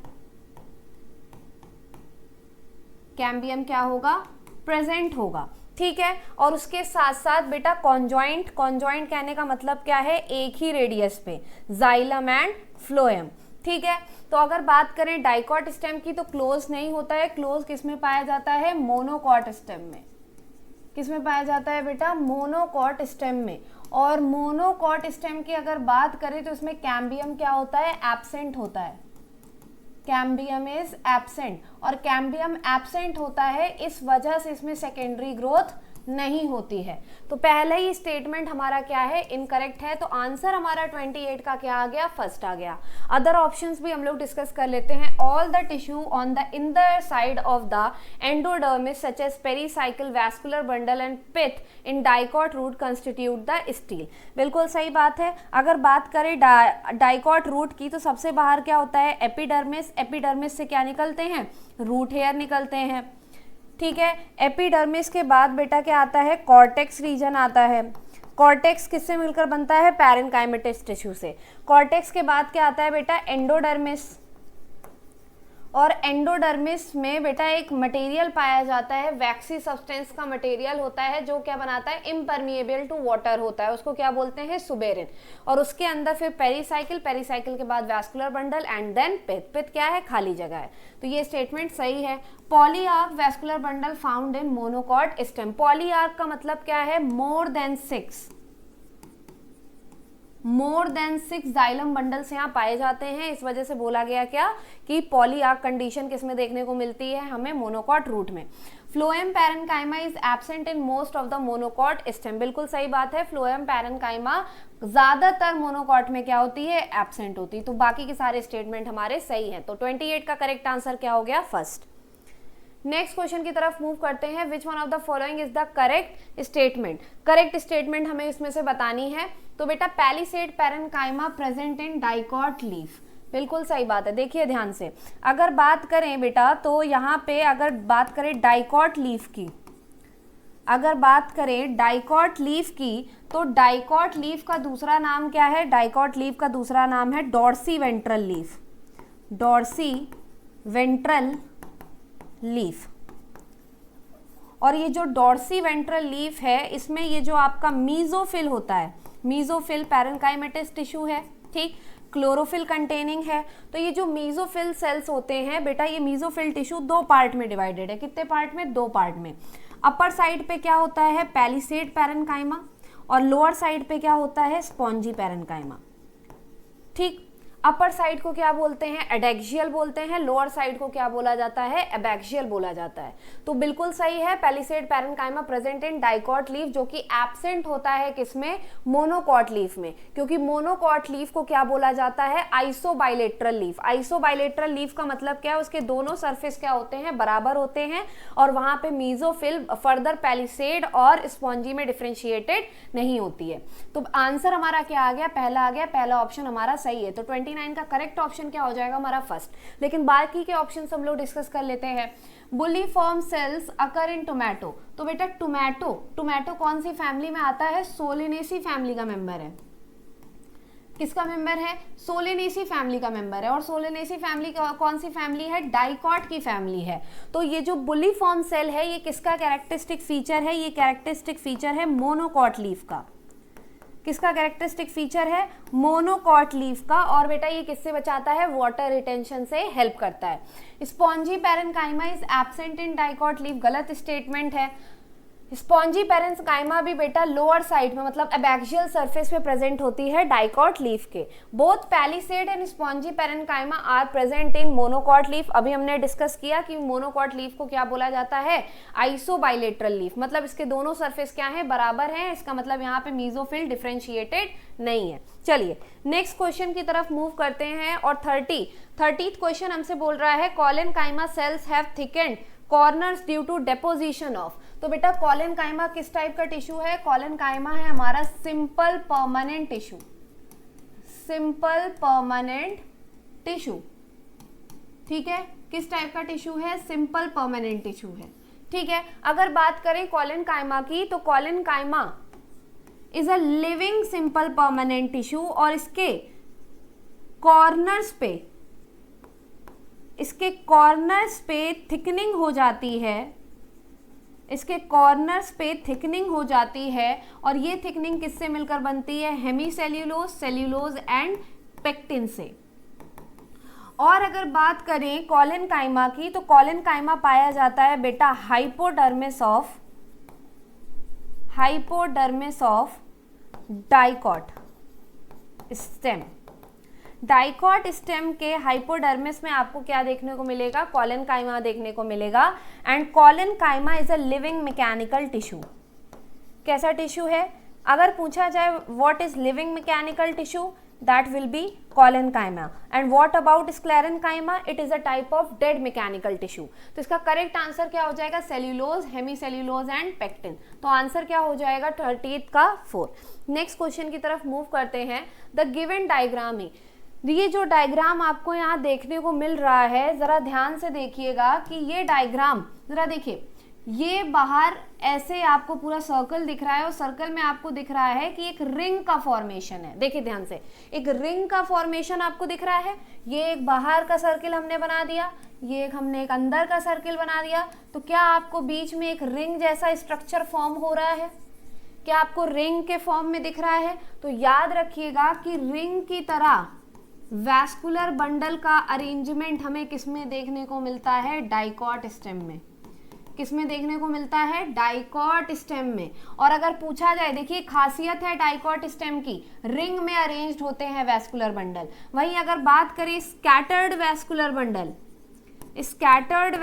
कैम्बियम क्या होगा? प्रेजेंट होगा। ठीक है, और उसके साथ साथ बेटा कॉन्जॉइंट कहने का मतलब क्या है? एक ही रेडियस पे, जाइलम एंड फ्लोएम। ठीक है, तो अगर बात करें डाइकॉट स्टेम की तो क्लोज नहीं होता है। क्लोज किस में पाया जाता है? मोनोकॉट स्टेम में। किस में पाया जाता है बेटा? मोनोकॉट स्टेम में। और मोनोकॉट स्टेम की अगर बात करें तो इसमें कैम्बियम क्या होता है? एब्सेंट होता है। Cambium is absent. और कैम्बियम एब्सेंट होता है, इस वजह से इसमें सेकेंडरी ग्रोथ नहीं होती है। तो पहले ही स्टेटमेंट हमारा क्या है? इनकरेक्ट है। तो आंसर हमारा 28 का क्या आ गया? फर्स्ट आ गया। अदर ऑप्शंस भी हम लोग डिस्कस कर लेते हैं। All the tissue on the inner side of the endodermis such as pericycle vascular bundle and pith in dicot root constitute the stele. बिल्कुल सही बात है। अगर बात करें डाइकॉट रूट की तो सबसे बाहर क्या होता है? एपिडर्मिस। एपिडर्मिस से क्या निकलते हैं? रूट हेयर निकलते हैं। ठीक है, एपिडर्मिस के बाद बेटा क्या आता है? कॉर्टेक्स रीजन आता है। कॉर्टेक्स किससे मिलकर बनता है? पैरेन्काइमेटिस टिश्यू से। कॉर्टेक्स के बाद क्या आता है बेटा? एंडोडर्मिस। और एंडोडर्मिस में बेटा एक मटेरियल पाया जाता है, वैक्सी सब्सटेंस का मटेरियल होता है जो क्या बनाता है? इम्परमिएबल टू वाटर होता है। उसको क्या बोलते हैं? सुबेरिन। और उसके अंदर फिर पेरीसाइकिल, पेरीसाइकिल के बाद वैस्कुलर बंडल एंड देन पिथ। पिथ क्या है? खाली जगह है। तो ये स्टेटमेंट सही है। Polyarch vascular bundle found in monocot stem. Polyarch का मतलब क्या है? मोर देन 6 जाइलम बंडल्स यहाँ पाए जाते हैं। इस वजह से बोला गया क्या कि पॉलीआर्क कंडीशन किसमें देखने को मिलती है? हमें मोनोकॉट रूट में। Phloem parenchyma is absent in most of the monocot stem. बिल्कुल सही बात है। फ्लोएम पैरेन्काइमा ज्यादातर मोनोकॉट में क्या होती है? एब्सेंट होती। तो बाकी के सारे स्टेटमेंट हमारे सही हैं। तो 28 का करेक्ट आंसर क्या हो गया? फर्स्ट। नेक्स्ट क्वेश्चन की तरफ मूव करते हैं। विच one of the following is the correct statement. Correct statement हमें इसमें से बतानी है। तो बेटा palisade parenchyma present in dicot leaf, बिल्कुल सही बात है। देखिए ध्यान से, अगर बात करें बेटा तो यहाँ पे अगर बात करें डाइकॉट लीफ की, अगर बात करें डाइकॉट लीफ की, तो डाइकॉट लीफ का दूसरा नाम क्या है? डाइकॉट लीफ का दूसरा नाम है dorsiventral leaf, dorsiventral leaf. और ये जो डॉर्सी वेंट्रल लीफ है, इसमें ये जो आपका मीजोफिल होता है, मीजोफिल पैरेन्काइमेटस टिश्यू है, ठीक, क्लोरोफिल कंटेनिंग है। तो ये जो मीजोफिल सेल्स होते हैं बेटा, ये मीजोफिल टिश्यू दो पार्ट में डिवाइडेड है। कितने पार्ट में? दो पार्ट में। अपर साइड पे क्या होता है? पैलिसेड पैरेन्काइमा, और लोअर साइड पे क्या होता है? स्पॉन्जी पैरेन्काइमा, ठीक। अपर साइड को क्या बोलते हैं? एडेक्सियल बोलते हैं। लोअर साइड को क्या बोला जाता है? एबैक्सियल बोला जाता है। तो बिल्कुल सही है, palisade parenchyma present in dicot leaf, जो कि एब्सेंट होता है किसमें? मोनोकॉट लीफ में। क्योंकि मोनोकॉट लीफ को क्या बोला जाता है? आइसोबाइलेटरल लीफ। आइसोबाइलेटरल लीफ का मतलब क्या है? उसके दोनों सरफेस क्या होते हैं? बराबर होते हैं, और वहां पे मीजोफिल फर्दर पैलिसेड और स्पॉन्जी में डिफरेंशिएटेड नहीं होती है। तो आंसर हमारा क्या आ गया? पहला आ गया, पहला ऑप्शन हमारा सही है। तो 29 का करेक्ट ऑप्शन क्या हो जाएगा? हमारा फर्स्ट। लेकिन बाकी के ऑप्शन हम लोग डिस्कस कर लेते हैं। बुलिफॉर्म सेल्स अकर इन टोमेटो। तो बेटा टोमेटो कौन सी फैमिली में आता है? सोलेनेसी फैमिली का मेंबर है। किसका मेंबर है? सोलेनेसी फैमिली का मेंबर है। और सोलेनेसी फैमिली कौन सी फैमिली है? डाइकॉट की फैमिली है। तो ये जो बुलिफॉर्म सेल है, ये किसका कैरेक्टरिस्टिक फीचर है? ये कैरेक्टरिस्टिक फीचर है मोनोकॉट लीफ का। किसका कैरेक्टरिस्टिक फीचर है? मोनोकॉट लीफ का। और बेटा ये किससे बचाता है? वाटर रिटेंशन से हेल्प करता है। Spongy parenchyma is absent in dicot leaf, गलत स्टेटमेंट है। स्पॉन्जी पैरेन्काइमा भी बेटा लोअर साइड में, मतलब एबैक्सियल सरफेस पे प्रेजेंट होती है डाइकॉट लीफ के। Both palisade and spongy parenchyma are present in monocot leaf. अभी हमने डिस्कस किया कि मोनोकॉट लीफ को क्या बोला जाता है? आइसोबाइलेटरल लीफ। मतलब इसके दोनों सरफेस क्या है? बराबर है। इसका मतलब यहाँ पे मीजोफिल डिफरेंशिएटेड नहीं है। चलिए नेक्स्ट क्वेश्चन की तरफ मूव करते हैं। और 30th क्वेश्चन हमसे बोल रहा है collenchyma cells have thickened corners due to deposition of. तो बेटा कॉलेनकाइमा किस टाइप का टिश्यू है? कॉलेनकाइमा है हमारा simple permanent tissue, simple permanent tissue, ठीक है। किस टाइप का टिश्यू है? सिंपल परमानेंट टिश्यू है, ठीक है। अगर बात करें कॉलेनकाइमा की, तो collenchyma is a living simple permanent tissue, और इसके कॉर्नर्स पे थिकनिंग हो जाती है, इसके कॉर्नर्स पे थिकनिंग हो जाती है। और ये थिकनिंग किससे मिलकर बनती है? हेमीसेल्यूलोज, सेल्यूलोज एंड पेक्टिन से। और अगर बात करें कॉलेनकाइमा की, तो कॉलेनकाइमा पाया जाता है बेटा hypodermis of dicot stem. Dicot stem के हाइपोडर्मिस में आपको क्या देखने को मिलेगा? कॉलेनकाइमा देखने को मिलेगा। And collenchyma is a living mechanical tissue. कैसा टिश्यू है? अगर पूछा जाए what is living mechanical tissue, that will be collenchyma. And what about sclerenchyma? It is a type of dead mechanical tissue. तो इसका करेक्ट आंसर क्या हो जाएगा? Cellulose, hemicellulose and pectin. तो आंसर क्या हो जाएगा? 30th का 4। नेक्स्ट क्वेश्चन की तरफ मूव करते हैं। द गिवन डायग्राम ही, ये जो डायग्राम आपको यहाँ देखने को मिल रहा है, जरा ध्यान से देखिएगा कि ये डायग्राम जरा देखिए, ये बाहर ऐसे आपको पूरा सर्कल दिख रहा है, और सर्कल में आपको दिख रहा है कि एक रिंग का फॉर्मेशन है। देखिए ध्यान से, एक रिंग का फॉर्मेशन आपको दिख रहा है। ये एक बाहर का सर्किल हमने बना दिया, ये हमने एक अंदर का सर्किल बना दिया। तो क्या आपको बीच में एक रिंग जैसा स्ट्रक्चर फॉर्म हो रहा है? क्या आपको रिंग के फॉर्म में दिख रहा है? तो याद रखिएगा कि रिंग की तरह वैस्कुलर बंडल का अरेंजमेंट हमें किसमें देखने को मिलता है? डाइकॉट स्टेम में। किसमें देखने को मिलता है? डाइकॉट स्टेम में। और अगर पूछा जाए, देखिए खासियत है डाइकॉट स्टेम की, रिंग में अरेंज्ड होते हैं वैस्कुलर बंडल। वहीं अगर बात करें स्कैटर्ड वैस्कुलर बंडल, तो scattered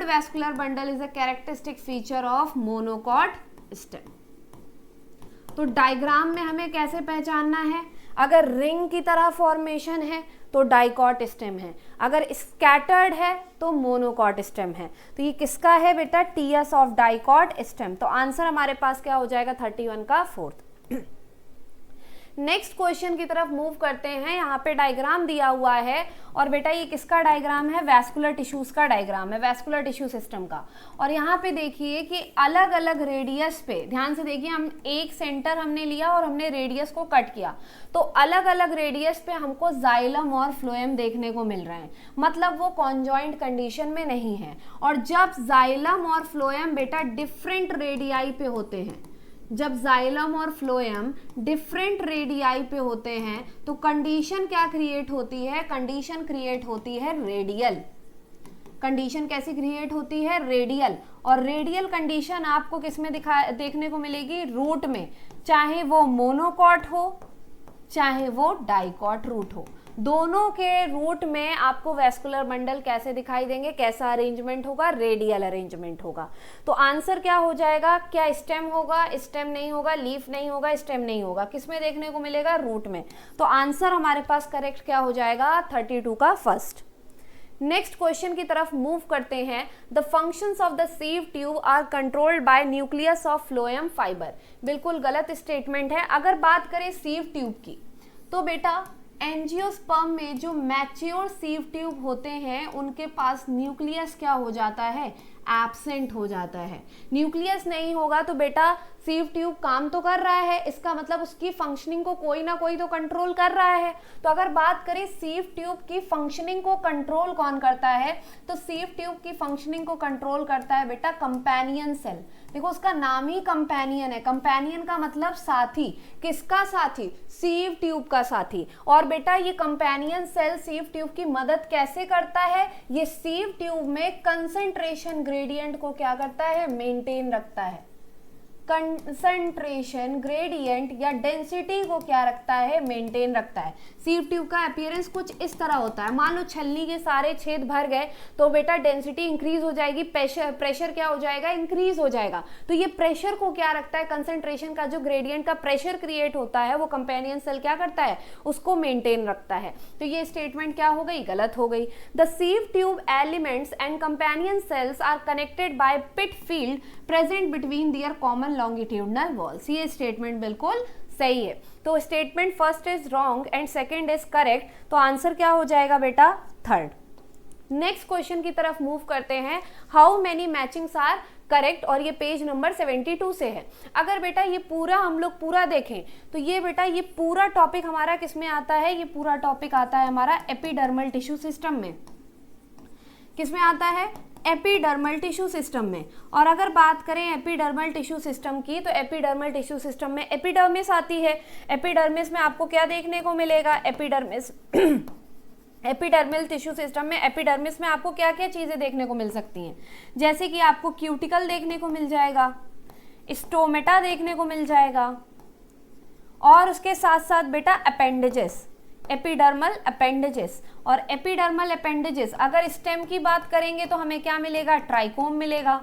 vascular bundle is a characteristic feature of monocot stem. तो डायग्राम में हमें कैसे पहचानना है? अगर रिंग की तरह फॉर्मेशन है तो डाइकॉट स्टेम है, अगर स्कैटर्ड है तो मोनोकॉट स्टेम है। तो ये किसका है बेटा, टीएस ऑफ डाइकॉट स्टेम। तो आंसर हमारे पास क्या हो जाएगा 31 का फोर्थ। नेक्स्ट क्वेश्चन की तरफ मूव करते हैं। यहाँ पे डायग्राम दिया हुआ है और बेटा ये किसका डायग्राम है, वैस्कुलर टिश्यूज का डायग्राम है, वैस्कुलर टिश्यू सिस्टम का। और यहाँ पे देखिए कि अलग अलग रेडियस पे, ध्यान से देखिए, हम एक सेंटर हमने लिया और हमने रेडियस को कट किया, तो अलग अलग रेडियस पे हमको जाइलम और फ्लोएम देखने को मिल रहे हैं, मतलब वो कॉन्जॉइंट कंडीशन में नहीं है। और जब जाइलम और फ्लोएम बेटा डिफरेंट रेडियाई पे होते हैं, जब जाइलम और फ्लोएम डिफरेंट रेडियाई पे होते हैं तो कंडीशन क्या क्रिएट होती है, कंडीशन क्रिएट होती है रेडियल। कंडीशन कैसी क्रिएट होती है, रेडियल। और रेडियल कंडीशन आपको किसमें देखने को मिलेगी, रूट में, चाहे वो मोनोकॉट हो चाहे वो डाइकॉट रूट हो, दोनों के रूट में आपको वैस्कुलर बंडल कैसे दिखाई देंगे, कैसा अरेंजमेंट होगा, रेडियल अरेंजमेंट होगा। तो आंसर क्या हो जाएगा, क्या स्टेम होगा, स्टेम नहीं होगा, लीफ नहीं होगा, स्टेम नहीं होगा, किसमें देखने को मिलेगा, रूट में। तो आंसर हमारे पास करेक्ट क्या हो जाएगा 32 का फर्स्ट। नेक्स्ट क्वेश्चन की तरफ मूव करते हैं। The functions of the sieve tube are controlled by nucleus of phloem fibre. बिल्कुल गलत स्टेटमेंट है। अगर बात करें सीव ट्यूब की तो बेटा एंजियोस्पर्म में जो मैच्योर सीव ट्यूब होते हैं उनके पास न्यूक्लियस क्या हो जाता है, एब्सेंट हो जाता है। न्यूक्लियस नहीं होगा तो बेटा सीव ट्यूब काम तो कर रहा है, इसका मतलब उसकी फंक्शनिंग को कोई ना कोई तो कंट्रोल कर रहा है। तो अगर बात करें सीव ट्यूब की फंक्शनिंग को कंट्रोल कौन करता है, तो सीव ट्यूब की फंक्शनिंग को कंट्रोल करता है बेटा कंपेनियन सेल। देखो उसका नाम ही कंपेनियन है, कंपेनियन का मतलब साथी। किसका साथी, सीव ट्यूब का साथी। और बेटा ये कंपेनियन सेल सीव ट्यूब की मदद कैसे करता है, ये सीव ट्यूब में कंसंट्रेशन ग्रेडियंट को क्या करता है, मेंटेन रखता है। कंसंट्रेशन ग्रेडियंट या डेंसिटी को क्या रखता है, मेंटेन रखता है। सीव ट्यूब का अपीयरेंस कुछ इस तरह होता है, मान लो छलनी के सारे छेद भर गए तो बेटा डेंसिटी इंक्रीज हो जाएगी, प्रेशर क्या हो जाएगा, इंक्रीज हो जाएगा। तो ये प्रेशर को क्या रखता है, कंसंट्रेशन का जो ग्रेडियंट का प्रेशर क्रिएट होता है वो कंपेनियन सेल क्या करता है, उसको मेंटेन रखता है। तो ये स्टेटमेंट क्या हो गई, गलत हो गई। The sieve tube elements and companion cells are connected by pit field present between their common longitudinal walls. ये स्टेटमेंट बिल्कुल सही है। तो statement first is wrong and second is correct. तो आंसर क्या हो जाएगा बेटा थर्ड। नेक्स्ट क्वेश्चन की तरफ मूव करते हैं। How many matchings are correct, और ये पेज नंबर 72 से है। अगर बेटा ये पूरा हम लोग पूरा देखें तो ये बेटा ये पूरा टॉपिक हमारा किसमें आता है, ये पूरा टॉपिक आता है हमारा एपिडर्मल टिश्यू सिस्टम में। किसमें आता है, एपिडर्मल टिश्यू सिस्टम में। और अगर बात करें एपिडर्मल टिश्यू सिस्टम की तो एपिडर्मल टिश्यू सिस्टम में एपिडर्मिस आती है। एपिडर्मिस में आपको क्या देखने को मिलेगा, एपिडर्मिस एपिडर्मल टिश्यू सिस्टम में एपिडर्मिस में आपको क्या क्या चीजें देखने को मिल सकती हैं, जैसे कि आपको क्यूटिकल देखने को मिल जाएगा, स्टोमेटा देखने को मिल जाएगा, और उसके साथ साथ बेटा अपेंडेजेस, एपिडर्मल अपेंडेजेस। और एपिडर्मल अपेंडेजेस अगर स्टेम की बात करेंगे तो हमें क्या मिलेगा, ट्राइकोम मिलेगा,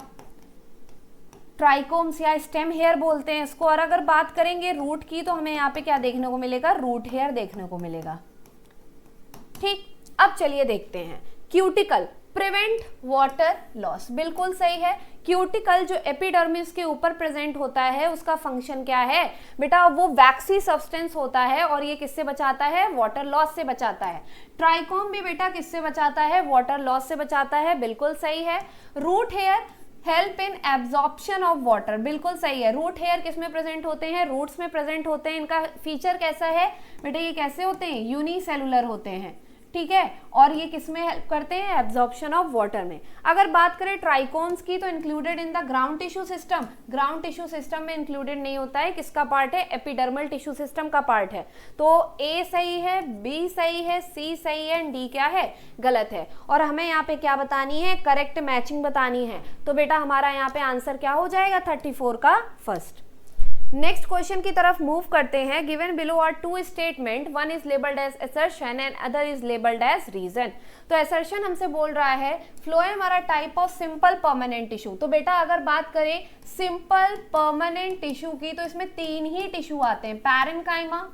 ट्राइकोम्स या स्टेम हेयर बोलते हैं इसको। और अगर बात करेंगे रूट की तो हमें यहाँ पे क्या देखने को मिलेगा, रूट हेयर देखने को मिलेगा। ठीक, अब चलिए देखते हैं क्यूटिकल प्रिवेंट वाटर लॉस। बिल्कुल सही है। क्यूटिकल जो एपिडर्मिस के ऊपर प्रेजेंट होता है उसका फंक्शन क्या है बेटा, वो वैक्सी सब्सटेंस होता है और ये किससे बचाता है, वाटर लॉस से बचाता है। ट्राइकोम भी बेटा किससे बचाता है, वाटर लॉस से बचाता है। बिल्कुल सही है। Root hair help in absorption of water. बिल्कुल सही है। रूट हेयर किस में प्रेजेंट होते हैं, रूट्स में प्रेजेंट होते हैं। इनका फीचर कैसा है बेटा, ये कैसे होते हैं, यूनिसेलुलर होते हैं। ठीक है, और ये किस में हेल्प करते हैं, एब्जॉर्प्शन ऑफ वाटर में। अगर बात करें ट्राइकोम्स की तो included in the ground tissue system, ground tissue system में इंक्लूडेड नहीं होता है। किसका पार्ट है, एपिडर्मल टिश्यू सिस्टम का पार्ट है। तो ए सही है, बी सही है, सी सही है, डी क्या है, गलत है। और हमें यहाँ पे क्या बतानी है, करेक्ट मैचिंग बतानी है। तो बेटा हमारा यहाँ पे आंसर क्या हो जाएगा, 34 का फर्स्ट। नेक्स्ट क्वेश्चन की तरफ मूव करते हैं। Given below are two statement, one is labelled as assertion and other is labelled as reason. तो असर्शन हमसे बोल रहा है phloem are a type of simple permanent tissue. तो बेटा अगर बात करें सिंपल परमानेंट टिश्यू की तो इसमें तीन ही टिश्यू आते हैं, parenchyma,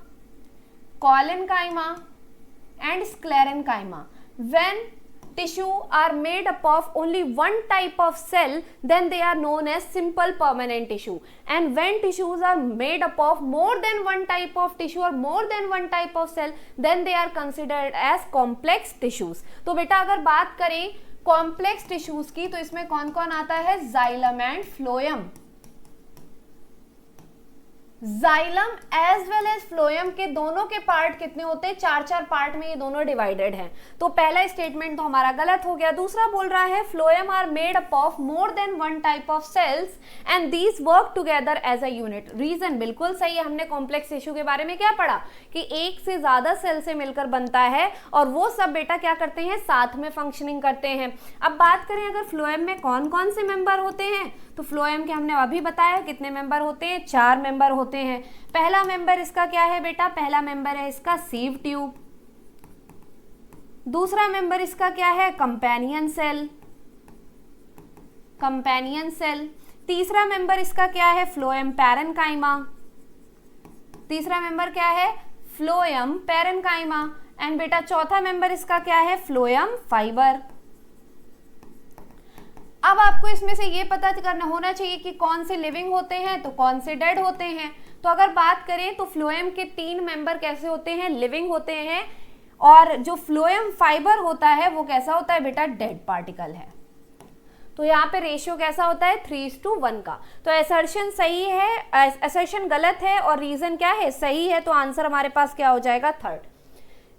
collenchyma and sclerenchyma. When tissue are made up of only one type of cell, then they are known as simple permanent tissue. And when tissues are made up of more than one type of tissue or more than one type of cell, then they are considered as complex tissues. तो बेटा अगर बात करें कॉम्प्लेक्स टिश्यूज की तो इसमें कौन कौन आता है, xylem and phloem. Xylem as well as phloem के दोनों के पार्ट कितने होते हैं, 4-4 पार्ट में ये दोनों डिवाइडेड हैं. तो पहला स्टेटमेंट तो हमारा गलत हो गया. दूसरा बोल रहा है phloem are made up of more than one type of cells and these work together as a unit. Reason बिल्कुल सही है. हमने कॉम्प्लेक्स टिश्यू के बारे में क्या पढ़ा कि एक से ज्यादा सेल से मिलकर बनता है और वो सब बेटा क्या करते हैं, साथ में फंक्शनिंग करते हैं. अब बात करें अगर फ्लोएम में कौन कौन से मेंबर होते हैं, तो फ्लोएम के हमने अभी बताया कितने मेंबर होते हैं, 4 मेंबर होते हैं. पहला मेंबर इसका क्या है बेटा, पहला मेंबर है इसका सीव ट्यूब. दूसरा मेंबर इसका क्या है, कंपेनियन सेल, कंपेनियन सेल. तीसरा मेंबर इसका क्या है, फ्लोएम पैरेन्काइमा. तीसरा मेंबर क्या है, फ्लोएम पैरेन्काइमा. एंड बेटा चौथा मेंबर इसका क्या है, फ्लोएम फाइबर. अब आपको इसमें से ये पता करना होना चाहिए कि कौन से लिविंग होते हैं तो कौन से डेड होते हैं. तो अगर बात करें तो फ्लोएम के 3 मेंबर कैसे होते हैं, लिविंग होते हैं. और जो फ्लोएम फाइबर होता है वो कैसा होता है बेटा, डेड पार्टिकल है. तो यहाँ पे रेशियो कैसा होता है, 3:1 का. तो असर्शन सही है, असर्शन गलत है और रीजन क्या है, सही है. तो आंसर हमारे पास क्या हो जाएगा, 3rd.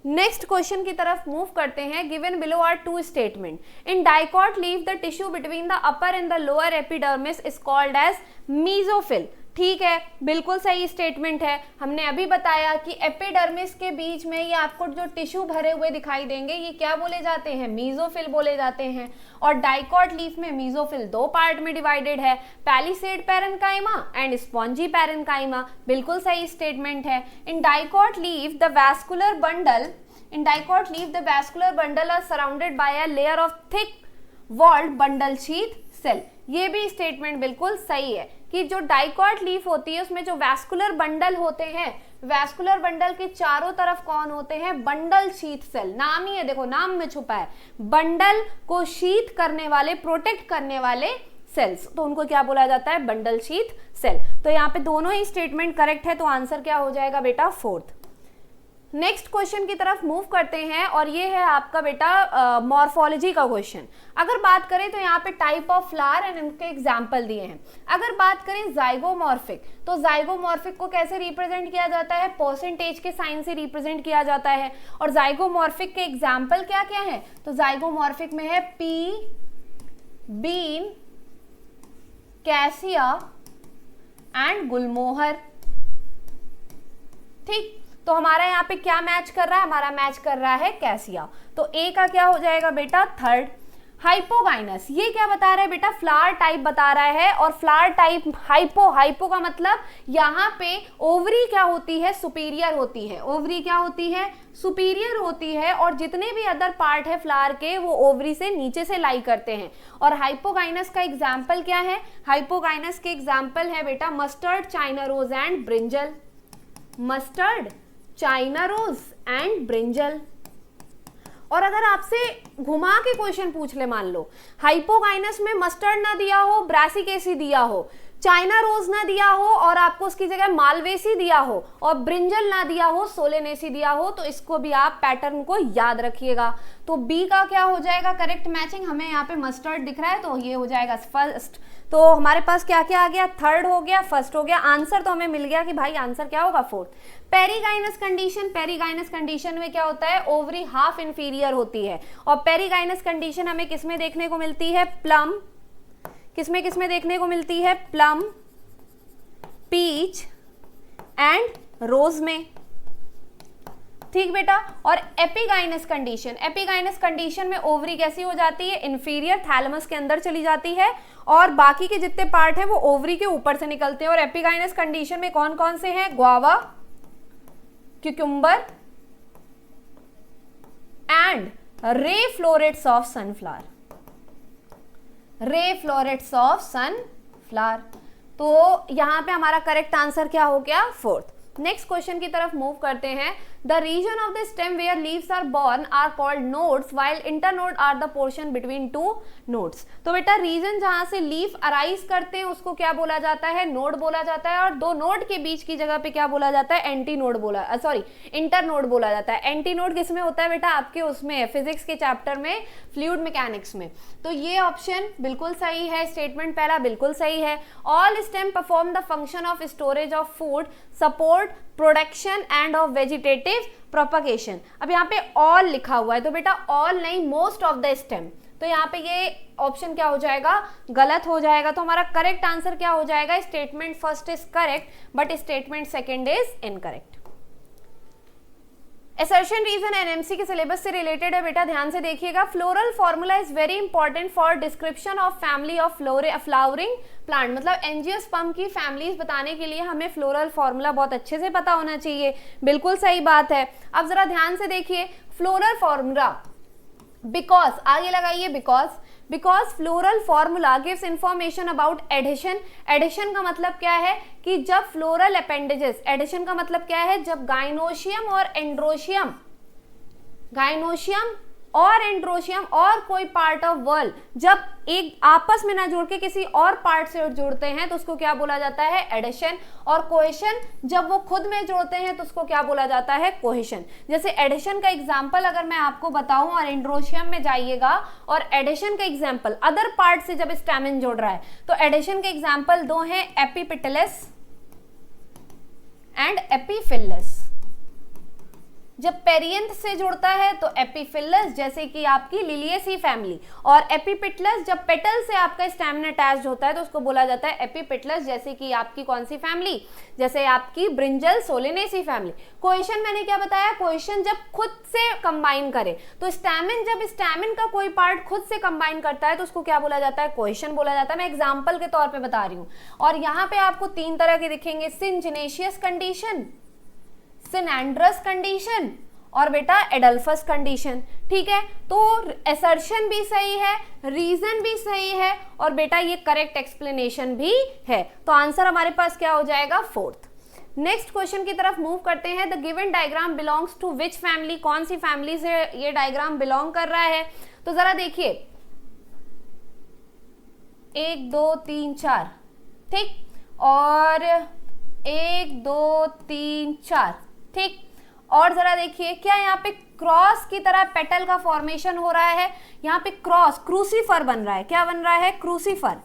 नेक्स्ट क्वेश्चन की तरफ मूव करते हैं. Given below are 2 statement. In dicot leaf the tissue between the upper and the lower epidermis is called as mesophyll. ठीक है, बिल्कुल सही स्टेटमेंट है. हमने अभी बताया कि एपिडर्मिस के बीच में ये आपको जो टिश्यू भरे हुए दिखाई देंगे ये क्या बोले जाते हैं, मीजोफिल बोले जाते हैं. और डाइकॉट लीफ में मीजोफिल 2 पार्ट में डिवाइडेड है, palisade parenchyma and spongy parenchyma. बिल्कुल सही स्टेटमेंट है. In dicot leaf the vascular bundle are surrounded by a layer of thick walled bundle sheath cell. ये भी स्टेटमेंट बिल्कुल सही है कि जो डाइकॉट लीफ होती है उसमें जो वैस्कुलर बंडल होते हैं, वैस्कुलर बंडल के चारों तरफ कौन होते हैं, बंडल शीथ सेल. नाम ही है, देखो नाम में छुपा है, बंडल को शीथ करने वाले, प्रोटेक्ट करने वाले सेल्स. तो उनको क्या बोला जाता है, बंडल शीथ सेल. तो यहाँ पे दोनों ही स्टेटमेंट करेक्ट है. तो आंसर क्या हो जाएगा बेटा, 4th. नेक्स्ट क्वेश्चन की तरफ मूव करते हैं और ये है आपका बेटा मॉर्फोलॉजी का क्वेश्चन. अगर बात करें तो यहाँ पे टाइप ऑफ फ्लावर एंड इनके एग्जाम्पल दिए हैं. अगर बात करें जाइगोमॉर्फिक, तो जाइगोमॉर्फिक को कैसे रिप्रेजेंट किया जाता है, परसेंटेज के साइन से रिप्रेजेंट किया जाता है. और जाइगोमॉर्फिक के एग्जाम्पल क्या क्या है, तो जाइगोमॉर्फिक में है पी, बीन, कैसिया एंड गुलमोहर. ठीक, तो हमारा यहाँ पे क्या मैच कर रहा है, हमारा मैच कर रहा है कैसिया. तो ए का क्या हो जाएगा बेटा, 3rd. हाइपोगाइनस, ये क्या बता रहा है बेटा, फ्लावर टाइप बता रहा है. और फ्लावर टाइप हाइपो का मतलब यहाँ पे ओवरी क्या होती है, सुपीरियर होती है. ओवरी क्या होती है, सुपीरियर होती है. और जितने भी अदर पार्ट है फ्लावर के वो ओवरी से नीचे से लाई करते हैं. और हाइपोगाइनस का एग्जाम्पल क्या है, हाइपोगाइनस के एग्जाम्पल है बेटा mustard, china rose and brinjal. Mustard, china rose and brinjal. और अगर आपसे घुमा के क्वेश्चन पूछ ले, मान लो हाइपोगाइनस में मस्टर्ड ना दिया हो, ब्रासिकेसी दिया हो, चाइना रोज ना दिया हो और आपको उसकी जगह मालवेसी दिया हो और ब्रिंजल ना दिया हो, सोलेनेसी दिया हो, तो इसको भी आप पैटर्न को याद रखिएगा. तो बी का क्या हो जाएगा करेक्ट मैचिंग. हमें यहाँ पे मस्टर्ड दिख रहा है तो ये हो जाएगा 1st. तो हमारे पास क्या क्या आ गया, 3rd हो गया, 1st हो गया. आंसर तो हमें मिल गया कि भाई आंसर क्या होगा, 4th. Perigynous condition, perigynous condition में क्या होता है, ओवरी हाफ इंफीरियर होती है. और पेरीगाइनस कंडीशन हमें किसमें देखने को मिलती है, प्लम. किसमें देखने को मिलती है, प्लम, पीच एंड रोज में. ठीक बेटा. और एपिगाइनस कंडीशन में ओवरी कैसी हो जाती है, इंफीरियर थैलेमस के अंदर चली जाती है और बाकी के जितने पार्ट हैं वो ओवरी के ऊपर से निकलते हैं. और एपिगाइनस कंडीशन में कौन कौन से हैं, guava, cucumber and ray florets of sunflower. Ray florets of sunflower. तो यहां पे हमारा करेक्ट आंसर क्या हो गया, 4th. नेक्स्ट क्वेश्चन की तरफ मूव करते हैं. The region of the stem where leaves are borne are called nodes while internode are the portion between two nodes. तो बेटा रीजन जहां से लीफ अराइज करते हैं उसको क्या बोला जाता है, नोड बोला जाता है, और दो नोड के बीच की जगह पे क्या बोला जाता है, एंटी नोड इंटरनोड बोला जाता है। एंटी नोड किसमें होता है बेटा, आपके उसमें फिजिक्स के चैप्टर में फ्लूइड मैकेनिक्स में। तो ये ऑप्शन बिल्कुल सही है, स्टेटमेंट पहला बिल्कुल सही है। All stem perform the function of storage of food, support, production end of vegetative propagation. अब यहाँ पे ऑल लिखा हुआ है तो बेटा ऑल नहीं, मोस्ट ऑफ द स्टेम, तो यहाँ पे ये ऑप्शन क्या हो जाएगा, गलत हो जाएगा। तो हमारा करेक्ट आंसर क्या हो जाएगा, statement first is correct but statement second is incorrect. Assertion reason NMC के सिलेबस से रिलेटेड है बेटा, ध्यान से देखिएगा। Floral formula is very important for description of family of flowering plant, मतलब एंजियोस्पर्म की फैमिलीज बताने के लिए हमें फ्लोरल फॉर्मूला बहुत अच्छे से पता होना चाहिए, बिल्कुल सही बात है। अब जरा ध्यान से देखिए फ्लोरल फॉर्मूला, बिकॉज आगे लगाइए, because floral formula gives information about adhesion. Adhesion का मतलब क्या है कि जब फ्लोरल अपेंडेजेस, एडिशन का मतलब क्या है, जब गाइनोशियम और एंड्रोशियम, और कोई पार्ट ऑफ वर्ल जब एक आपस में ना जुड़ के किसी और पार्ट से जुड़ते हैं तो उसको क्या बोला जाता है, एडिशन। और कोहेशन जब वो खुद में जुड़ते हैं तो उसको क्या बोला जाता है, कोहेशन। जैसे एडिशन का एग्जांपल अगर मैं आपको बताऊं और एंड्रोशियम में जाइएगा और एडिशन का एग्जांपल अदर पार्ट से जब स्टैमेन जुड़ रहा है तो एडिशन के एग्जांपल दो हैं, एपिपेटलस एंड एपिफिलस। जब पेरियंथ से जुड़ता है तो एपिफिलस जैसे कि आपकी लिलियेसी फैमिली, और एपिपेटलस जब पेटल से आपका स्टैमेन अटैच्ड होता है तो उसको बोला जाता है एपिपेटलस, जैसे कि आपकी कौन सी फैमिली, जैसे आपकी ब्रिंजल सोलेनेसी फैमिली। कोहेशन मैंने क्या बताया, कोहेशन जब खुद से कंबाइन करे, तो स्टैमेन जब स्टैमेन का कोई पार्ट खुद से कंबाइन करता है तो उसको क्या बोला जाता है, कोहेशन बोला जाता है। मैं एग्जाम्पल के तौर पर बता रही हूँ। और यहाँ पे आपको तीन तरह के दिखेंगे, सिनजिनेशियस कंडीशन, सिनेंड्रस कंडीशन और बेटा एडल्फस कंडीशन। ठीक है, तो असर्शन भी सही है, रीजन भी सही है और बेटा ये करेक्ट एक्सप्लेनेशन भी है। तो आंसर हमारे पास क्या हो जाएगा, फोर्थ। नेक्स्ट क्वेश्चन की तरफ मूव करते हैं। The given diagram belongs to which family, कौन सी फैमिली से ये डायग्राम बिलोंग कर रहा है। तो जरा देखिए 1 2 3 4, ठीक, और 1 2 3 4, ठीक। और जरा देखिए क्या यहाँ पे क्रॉस की तरह पेटल का फॉर्मेशन हो रहा है, यहाँ पे क्रॉस क्रूसीफर बन रहा है। क्या बन रहा है, क्रूसीफर।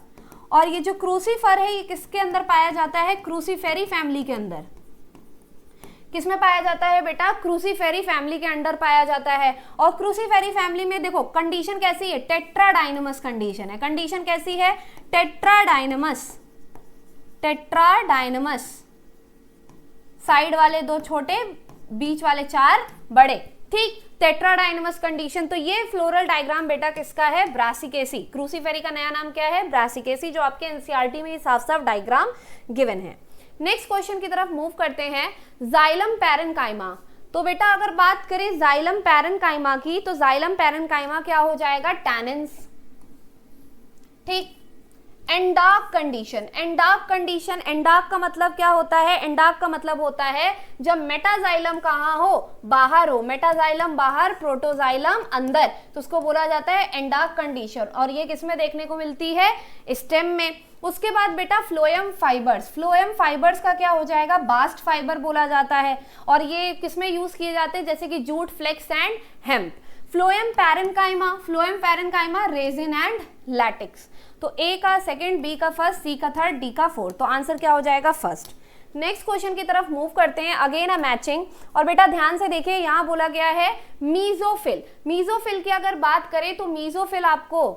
और ये जो क्रूसीफर है ये किसके अंदर पाया जाता है, क्रूसीफेरी फैमिली के अंदर। किसमें पाया जाता है बेटा, क्रूसीफेरी फैमिली के अंदर पाया जाता है। और क्रूसीफेरी फैमिली में देखो कंडीशन कैसी है, टेट्राडाइनमस कंडीशन है। कंडीशन कैसी है, टेट्राडाइनमस। साइड वाले 2 छोटे, बीच वाले 4 बड़े, ठीक, टेट्राडाइनमस कंडीशन। तो ये फ्लोरल डायग्राम बेटा किसका है, ब्रासिकेसी। क्रूसीफेरी का नया नाम क्या है, ब्रासिकेसी, जो आपके एनसीईआरटी में साफ साफ डायग्राम गिवन है। नेक्स्ट क्वेश्चन की तरफ मूव करते हैं। Xylem parenchyma. तो बेटा अगर बात करें जाइलम पैरेन्काइमा की तो जाइलम पैरेन्काइमा क्या हो जाएगा, टैनिन्स, ठीक। एंडार्क कंडीशन, एंडार्क का मतलब क्या होता है, एंडार्क का मतलब होता है जब मेटाजाइलम कहाँ हो, बाहर हो, मेटाजाइलम बाहर, प्रोटोजाइलम अंदर, तो उसको बोला जाता है एंडार्क कंडीशन। और ये किसमें देखने को मिलती है, स्टेम में। उसके बाद बेटा फ्लोएम फाइबर्स का क्या हो जाएगा, बास्ट फाइबर बोला जाता है। और ये किसमें यूज किए जाते हैं, जैसे कि jute, flax and hemp. Phloem parenchyma resin and latex. तो ए का सेकंड, बी का फर्स्ट, सी का थर्ड, डी का फोर्थ। तो आंसर क्या हो जाएगा, फर्स्ट। नेक्स्ट क्वेश्चन की तरफ मूव करते हैं। Again a matching. और बेटा ध्यान से देखिए यहाँ बोला गया है मीजोफिल की अगर बात करें तो मीजोफिल आपको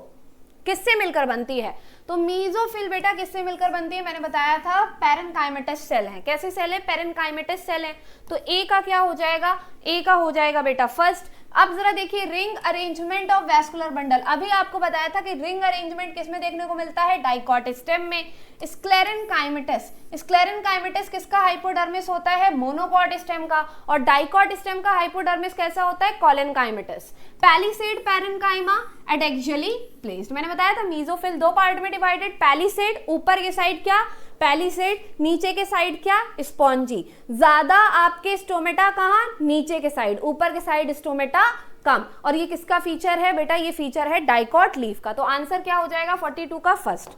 किससे मिलकर बनती है, तो मीजोफिल बेटा किससे मिलकर बनती है, मैंने बताया था पैरेन्काइमेटस सेल है। कैसे सेल है, पैरेन्काइमेटस सेल है। तो ए का क्या हो जाएगा, ए का हो जाएगा बेटा फर्स्ट। अब जरा देखिए ring arrangement of vascular bundle. अभी आपको बताया था कि रिंग अरेंजमेंट किसमें देखने को मिलता है, डाइकॉट स्टेम में। स्क्लेरेनकाइमेटस किसका हाइपोडर्मिस होता है, मोनोकॉट स्टेम का। और डाइकॉट स्टेम का हाइपोडर्मिस कैसा होता है, collenchymatous. Palisade parenchyma adaxially placed. मैंने बताया था मीजोफिल दो पार्ट में डिवाइडेड, पैलिसेड ऊपर के साइड क्या, पैलिसेड, नीचे के साइड क्या, स्पॉन्जी। ज्यादा आपके स्टोमेटा कहाँ, नीचे के साइड, ऊपर के साइड स्टोमेटा कम। और ये किसका फीचर है बेटा, ये फीचर है डाइकॉट लीफ का। तो आंसर क्या हो जाएगा 42 का फर्स्ट।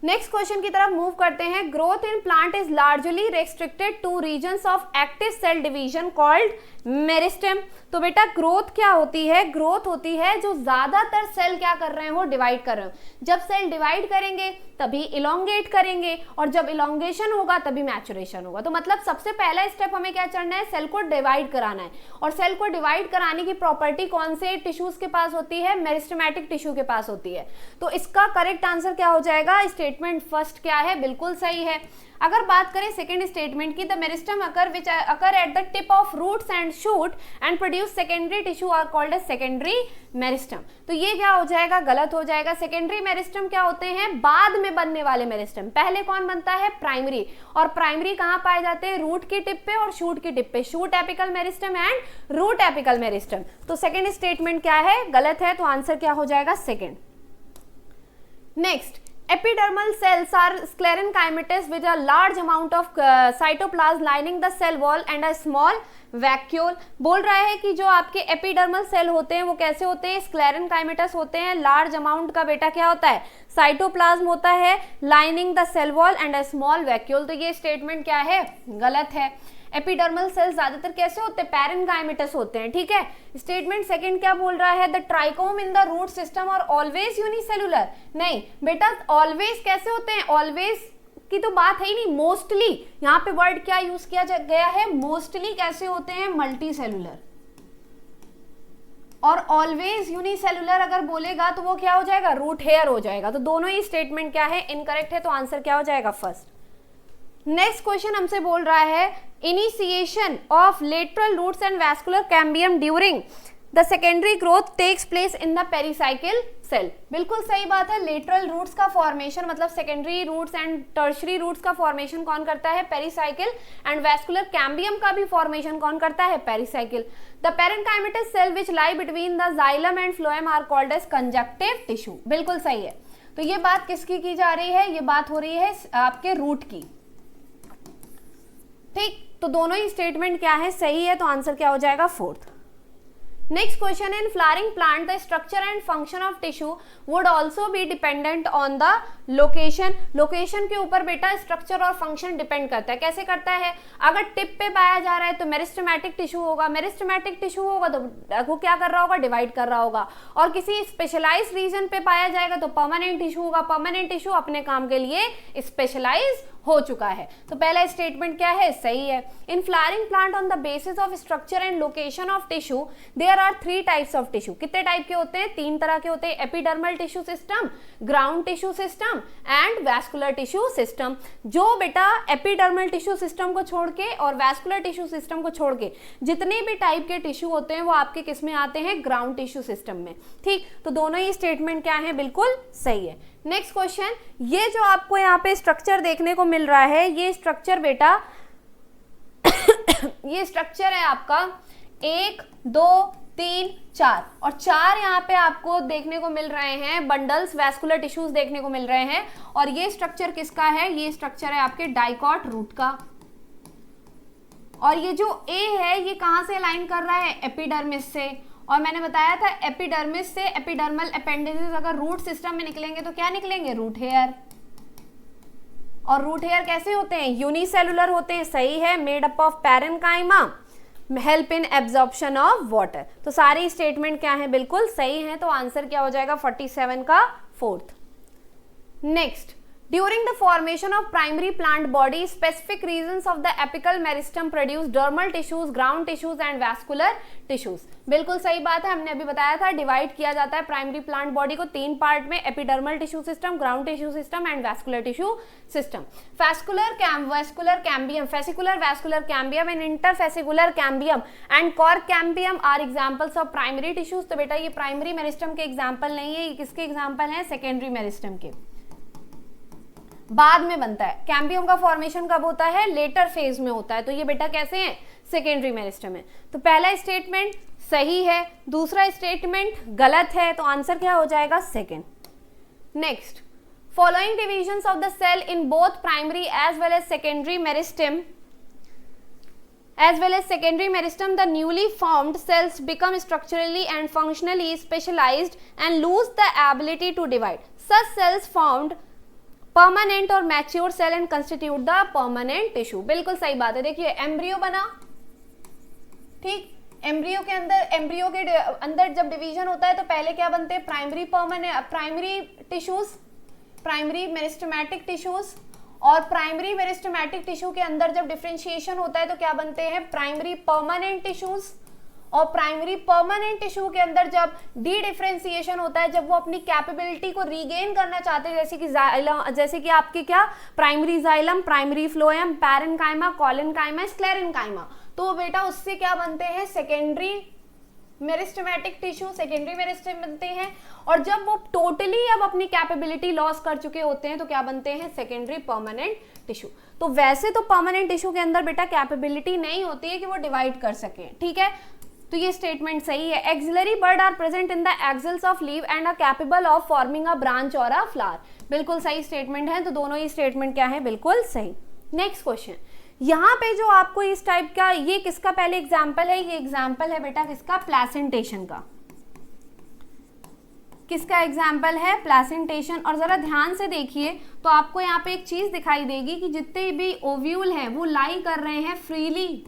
नेक्स्ट क्वेश्चन की तरफ मूव करते हैं। Growth in plant is largely restricted to regions of active cell division called meristem. तो बेटा ग्रोथ क्या होती है, ग्रोथ होती है जो ज्यादातर सेल क्या कर रहे हो, डिवाइड कर रहे हो। जब सेल डिवाइड करेंगे तभी इलोंगेट करेंगे, और जब इलोंगेशन होगा तभी मैचुरेशन होगा। तो मतलब सबसे पहला स्टेप हमें क्या करना है, सेल को डिवाइड कराना है। और सेल को डिवाइड कराने की प्रॉपर्टी कौन से टिश्यूज के पास होती है, मेरिस्टेमेटिक टिश्यू के पास होती है। तो इसका करेक्ट आंसर क्या हो जाएगा, स्टेटमेंट फर्स्ट क्या है, बिल्कुल सही है। अगर बात करें सेकेंड स्टेटमेंट की, the meristem occur which occur at the tip of roots and shoot and produce secondary tissue are called as secondary meristem. तो ये क्या हो जाएगा, गलत हो जाएगा। सेकेंडरी मेरिस्टम क्या होते हैं, बाद में बनने वाले मेरिस्टम। पहले कौन बनता है, प्राइमरी। और प्राइमरी कहाँ पाए जाते हैं, रूट की टिप पे और शूट की टिप पे, shoot apical meristem and root apical meristem. तो सेकेंड स्टेटमेंट क्या है, गलत है। तो आंसर क्या हो जाएगा, second. Next, epidermal cells are sclerenchymatous with a large amount of cytoplasm lining the cell wall and a small vacuole। बोल रहा है कि जो आपके एपिडर्मल सेल होते हैं वो कैसे होते हैं, स्क्लेरेनकाइमेटस होते हैं। लार्ज अमाउंट का बेटा क्या होता है, साइटोप्लाज्म होता है, lining the cell wall and a small vacuole. तो ये स्टेटमेंट क्या है, गलत है। एपिडर्मल सेल्स ज्यादातर कैसे होते हैं, पैरेन्काइमेटस होते हैं, ठीक है। स्टेटमेंट सेकंड क्या बोल रहा है, the trichome in the root system are always unicellular. नहीं बेटा, ऑलवेज कैसे होते हैं, ऑलवेज की तो बात है ही नहीं, मोस्टली। यहाँ पे वर्ड क्या यूज किया गया है, मोस्टली कैसे होते हैं, मल्टी सेलुलर। और ऑलवेज यूनिसेलुलर अगर बोलेगा तो वो क्या हो जाएगा, रूट हेयर हो जाएगा। तो दोनों ही स्टेटमेंट क्या है, इनकरेक्ट है। तो आंसर क्या हो जाएगा, फर्स्ट। नेक्स्ट क्वेश्चन हमसे बोल रहा है, initiation of lateral roots and vascular cambium during the secondary growth takes place in the pericycle cell. बिल्कुल सही बात है। लेटरल रूट्स का फॉर्मेशन मतलब secondary roots and tertiary roots का फॉर्मेशन कौन करता है, पेरिसाइकिल। एंड वैस्कुलर कैम्बियम का भी फॉर्मेशन कौन करता है, pericycle. The parenchymatous cell which lie between the xylem and phloem are called as conjunctive tissue. बिल्कुल सही है। तो ये बात किसकी की जा रही है, ये बात हो रही है आपके रूट की, ठीक। तो दोनों ही स्टेटमेंट क्या है, सही है। तो आंसर क्या हो जाएगा, fourth. Next question, in flowering plant the structure and function of tissue would also be dependent on the location. Location के ऊपर बेटा स्ट्रक्चर और फंक्शन डिपेंड करता है। कैसे करता है, अगर टिप पे पाया जा रहा है तो मेरिस्टेमेटिक टिश्यू होगा, मेरिस्टेमेटिक टिश्यू होगा तो वो क्या कर रहा होगा, डिवाइड कर रहा होगा। और किसी स्पेशलाइज्ड रीजन पे पाया जाएगा तो परमानेंट टिश्यू होगा, परमानेंट टिश्यू अपने काम के लिए स्पेशलाइज हो चुका है। तो पहला स्टेटमेंट क्या है, सही है। In flowering plant on the basis of structure and location of tissue there are 3 types of tissue. कितने टाइप के होते हैं, 3 तरह के होते हैं, epidermal tissue system, ground tissue system and vascular tissue system. जो बेटा एपिडर्मल टिश्यू सिस्टम को छोड़ के और वैस्कुलर टिश्यू सिस्टम को छोड़ के जितने भी टाइप के टिश्यू होते हैं वो आपके किस में आते हैं, ग्राउंड टिश्यू सिस्टम में, ठीक। तो दोनों ही स्टेटमेंट क्या है, बिल्कुल सही है। नेक्स्ट क्वेश्चन, ये जो आपको यहाँ पे स्ट्रक्चर देखने को मिल रहा है, ये स्ट्रक्चर बेटा ये स्ट्रक्चर है आपका 1 2 3 4 और 4 यहाँ पे आपको देखने को मिल रहे हैं बंडल्स, वैस्कुलर टिश्यूज देखने को मिल रहे हैं। और ये स्ट्रक्चर किसका है, ये स्ट्रक्चर है आपके डाइकॉट रूट का। और ये जो ए है ये कहाँ से अलाइन कर रहा है, एपिडर्मिस से। और मैंने बताया था एपिडर्मिस से एपिडर्मल अपेंडिसेस अगर रूट सिस्टम में निकलेंगे तो क्या निकलेंगे, रूट हेयर। और रूट हेयर कैसे होते हैं, यूनिसेलुलर होते हैं, सही है। Made up of parenchyma, help in absorption of water. तो सारी स्टेटमेंट क्या है, बिल्कुल सही है। तो आंसर क्या हो जाएगा, 47 का fourth. Next, During the formation of primary plant body, specific regions of the apical meristem produce dermal tissues, ground tissues and vascular tissues। बिल्कुल सही बात है, हमने अभी बताया था डिवाइड किया जाता है प्राइमरी प्लांट बॉडी को 3 पार्ट में, epidermal tissue system, ground tissue system and vascular tissue system. Vascular cambium, fascicular vascular cambium and interfascicular cambium and cork cambium are examples of primary tissues. तो बेटा ये प्राइमरी मेरिस्टम के एग्जाम्पल नहीं है, ये किसके एग्जाम्पल हैं, सेकेंडरी मेरिस्टम के, बाद में बनता है। कैम्बियम का फॉर्मेशन कब होता है, लेटर फेज में होता है। तो ये बेटा कैसे हैं, सेकेंडरी मेरिस्टम है। तो पहला स्टेटमेंट सही है, दूसरा स्टेटमेंट गलत है, तो आंसर क्या हो जाएगा? Second. Next, following divisions of the cell in both primary as well as secondary meristem the newly formed cells become structurally and functionally specialized and lose the ability to divide. Such cells formed permanent or mature cell and constitute the permanent tissue. बिल्कुल सही बात है। देखिए एम्ब्रियो बना, ठीक, एम्ब्रियो के अंदर जब डिवीजन होता है तो पहले क्या बनते हैं? Primary tissues, primary meristematic tissues, और प्राइमरी मेरिस्टेमेटिक टिश्यू के अंदर जब डिफरेंशिएशन होता है तो क्या बनते हैं? Primary permanent tissues. और प्राइमरी परमानेंट टिश्यू के अंदर जब डी डिफरेंशिएशन होता है, जब वो अपनी कैपेबिलिटी को रीगेन करना चाहते हैं, जैसे कि आपके क्या primary xylem, primary phloem, parenchyma, collenchyma, sclerenchyma, तो बेटा उससे क्या बनते हैं? Secondary meristematic tissue, secondary meristem बनते हैं। और जब वो टोटली अब अपनी कैपेबिलिटी लॉस कर चुके होते हैं तो क्या बनते हैं? Secondary permanent tissue. तो वैसे तो परमानेंट टिश्यू के अंदर बेटा कैपेबिलिटी नहीं होती है कि वो डिवाइड कर सके, ठीक है, तो ये स्टेटमेंट सही है। Axillary bud are present in the axils of leave and are capable of forming a branch or a flower. बिल्कुल सही स्टेटमेंट है, तो दोनों ही स्टेटमेंट क्या है? बिल्कुल सही। नेक्स्ट क्वेश्चन, यहाँ पे जो आपको इस टाइप का, ये किसका पहले एग्जाम्पल है? ये एग्जाम्पल है बेटा किसका? प्लेसेंटेशन का। किसका एग्जाम्पल है? प्लेसेंटेशन। और जरा ध्यान से देखिए तो आपको यहाँ पे एक चीज दिखाई देगी कि जितने भी ओव्यूल हैं वो लाई कर रहे हैं freely,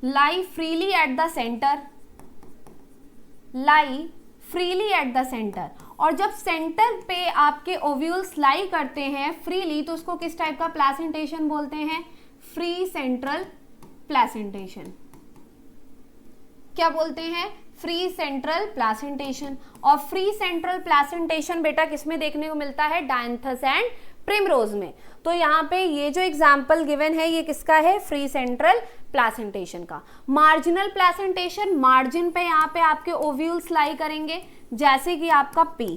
lie freely at the centre, lie freely at the centre. और जब सेंटर पे आपके ओव्यूल्स लाई करते हैं फ्रीली तो उसको किस टाइप का प्लेसेंटेशन बोलते हैं? Free central placentation. क्या बोलते हैं? Free central placentation. और फ्री सेंट्रल प्लेसेंटेशन बेटा किसमें देखने को मिलता है? डायंथस एंड प्रिमरोज में। तो यहाँ पे ये जो एग्जाम्पल गिवन है ये किसका है? फ्री सेंट्रल प्लेसेंटेशन का। मार्जिनल प्लेसेंटेशन, मार्जिन पे यहाँ पे आपके ओव्यूल्स लाई करेंगे, जैसे कि आपका पी,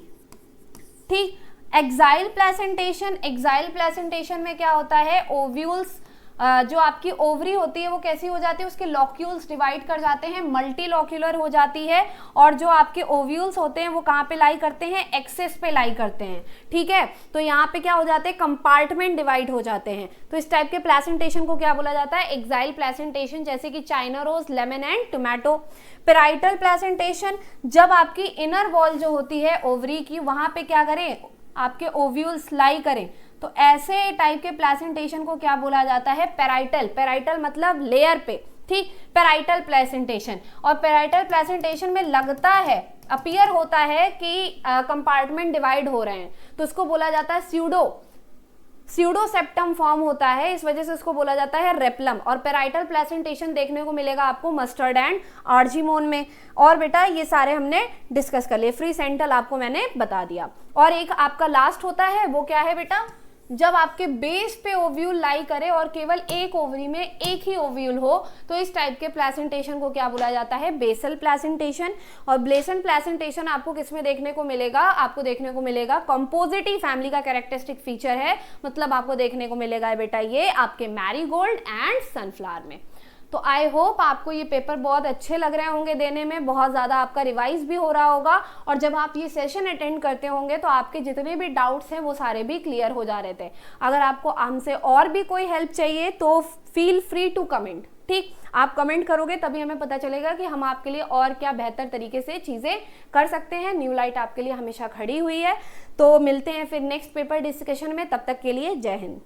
ठीक। एक्साइल प्लेसेंटेशन, एक्साइल प्लेसेंटेशन में क्या होता है? ओव्यूल्स जो आपकी ओवरी होती है वो कैसी हो जाती है? उसके लॉक्यूल्स डिवाइड कर जाते हैं, मल्टी लॉक्यूलर हो जाती है। और जो आपके ओव्यूल्स होते हैं वो कहाँ पे लाई करते हैं? एक्सेस पे लाई करते हैं, ठीक है। तो यहाँ पे क्या हो जाते हैं? कंपार्टमेंट डिवाइड हो जाते हैं। तो इस टाइप के प्लेसेंटेशन को क्या बोला जाता है? एक्साइल प्लेसेंटेशन, जैसे कि china rose, lemon and tomato. Parietal placentation, जब आपकी इनर वॉल जो होती है ओवरी की, वहां पे क्या करें? आपके ओव्यूल्स लाई करें, तो ऐसे टाइप के प्लेसेंटेशन को क्या बोला जाता है? पेराइटल। पेराइटल मतलब लेयर पे, ठीक, पेराइटल प्लेसेंटेशन। और पेराइटल प्लेसेंटेशन में लगता है, अपीयर होता है कि कंपार्टमेंट डिवाइड हो रहे हैं, तो उसको बोला जाता है स्यूडोसेप्टम फॉर्म होता है, इस वजह से उसको बोला जाता है रेप्लम। और पेराइटल प्लेसेंटेशन देखने को मिलेगा आपको मस्टर्ड एंड आर्जीमोन में। और बेटा ये सारे हमने डिस्कस कर लिए। फ्री सेंट्रल आपको मैंने बता दिया। और एक आपका लास्ट होता है, वो क्या है बेटा? जब आपके बेस पे ओव्यूल लाई करे और केवल एक ओवरी में एक ही ओव्यूल हो, तो इस टाइप के प्लेसेंटेशन को क्या बोला जाता है? Basal placentation. और बेसल प्लेसेंटेशन आपको किसमें देखने को मिलेगा? आपको देखने को मिलेगा कंपोजिटी फैमिली का कैरेक्टरिस्टिक फीचर है, मतलब आपको देखने को मिलेगा बेटा ये आपके मैरीगोल्ड एंड सनफ्लावर में। तो आई होप आपको ये पेपर बहुत अच्छे लग रहे होंगे देने में, बहुत ज़्यादा आपका रिवाइज भी हो रहा होगा। और जब आप ये सेशन अटेंड करते होंगे तो आपके जितने भी डाउट्स हैं वो सारे भी क्लियर हो जा रहे थे। अगर आपको हमसे और भी कोई हेल्प चाहिए तो फील फ्री टू कमेंट, ठीक। आप कमेंट करोगे तभी हमें पता चलेगा कि हम आपके लिए और क्या बेहतर तरीके से चीज़ें कर सकते हैं। न्यू लाइट आपके लिए हमेशा खड़ी हुई है। तो मिलते हैं फिर नेक्स्ट पेपर डिस्कशन में, तब तक के लिए जय हिंद।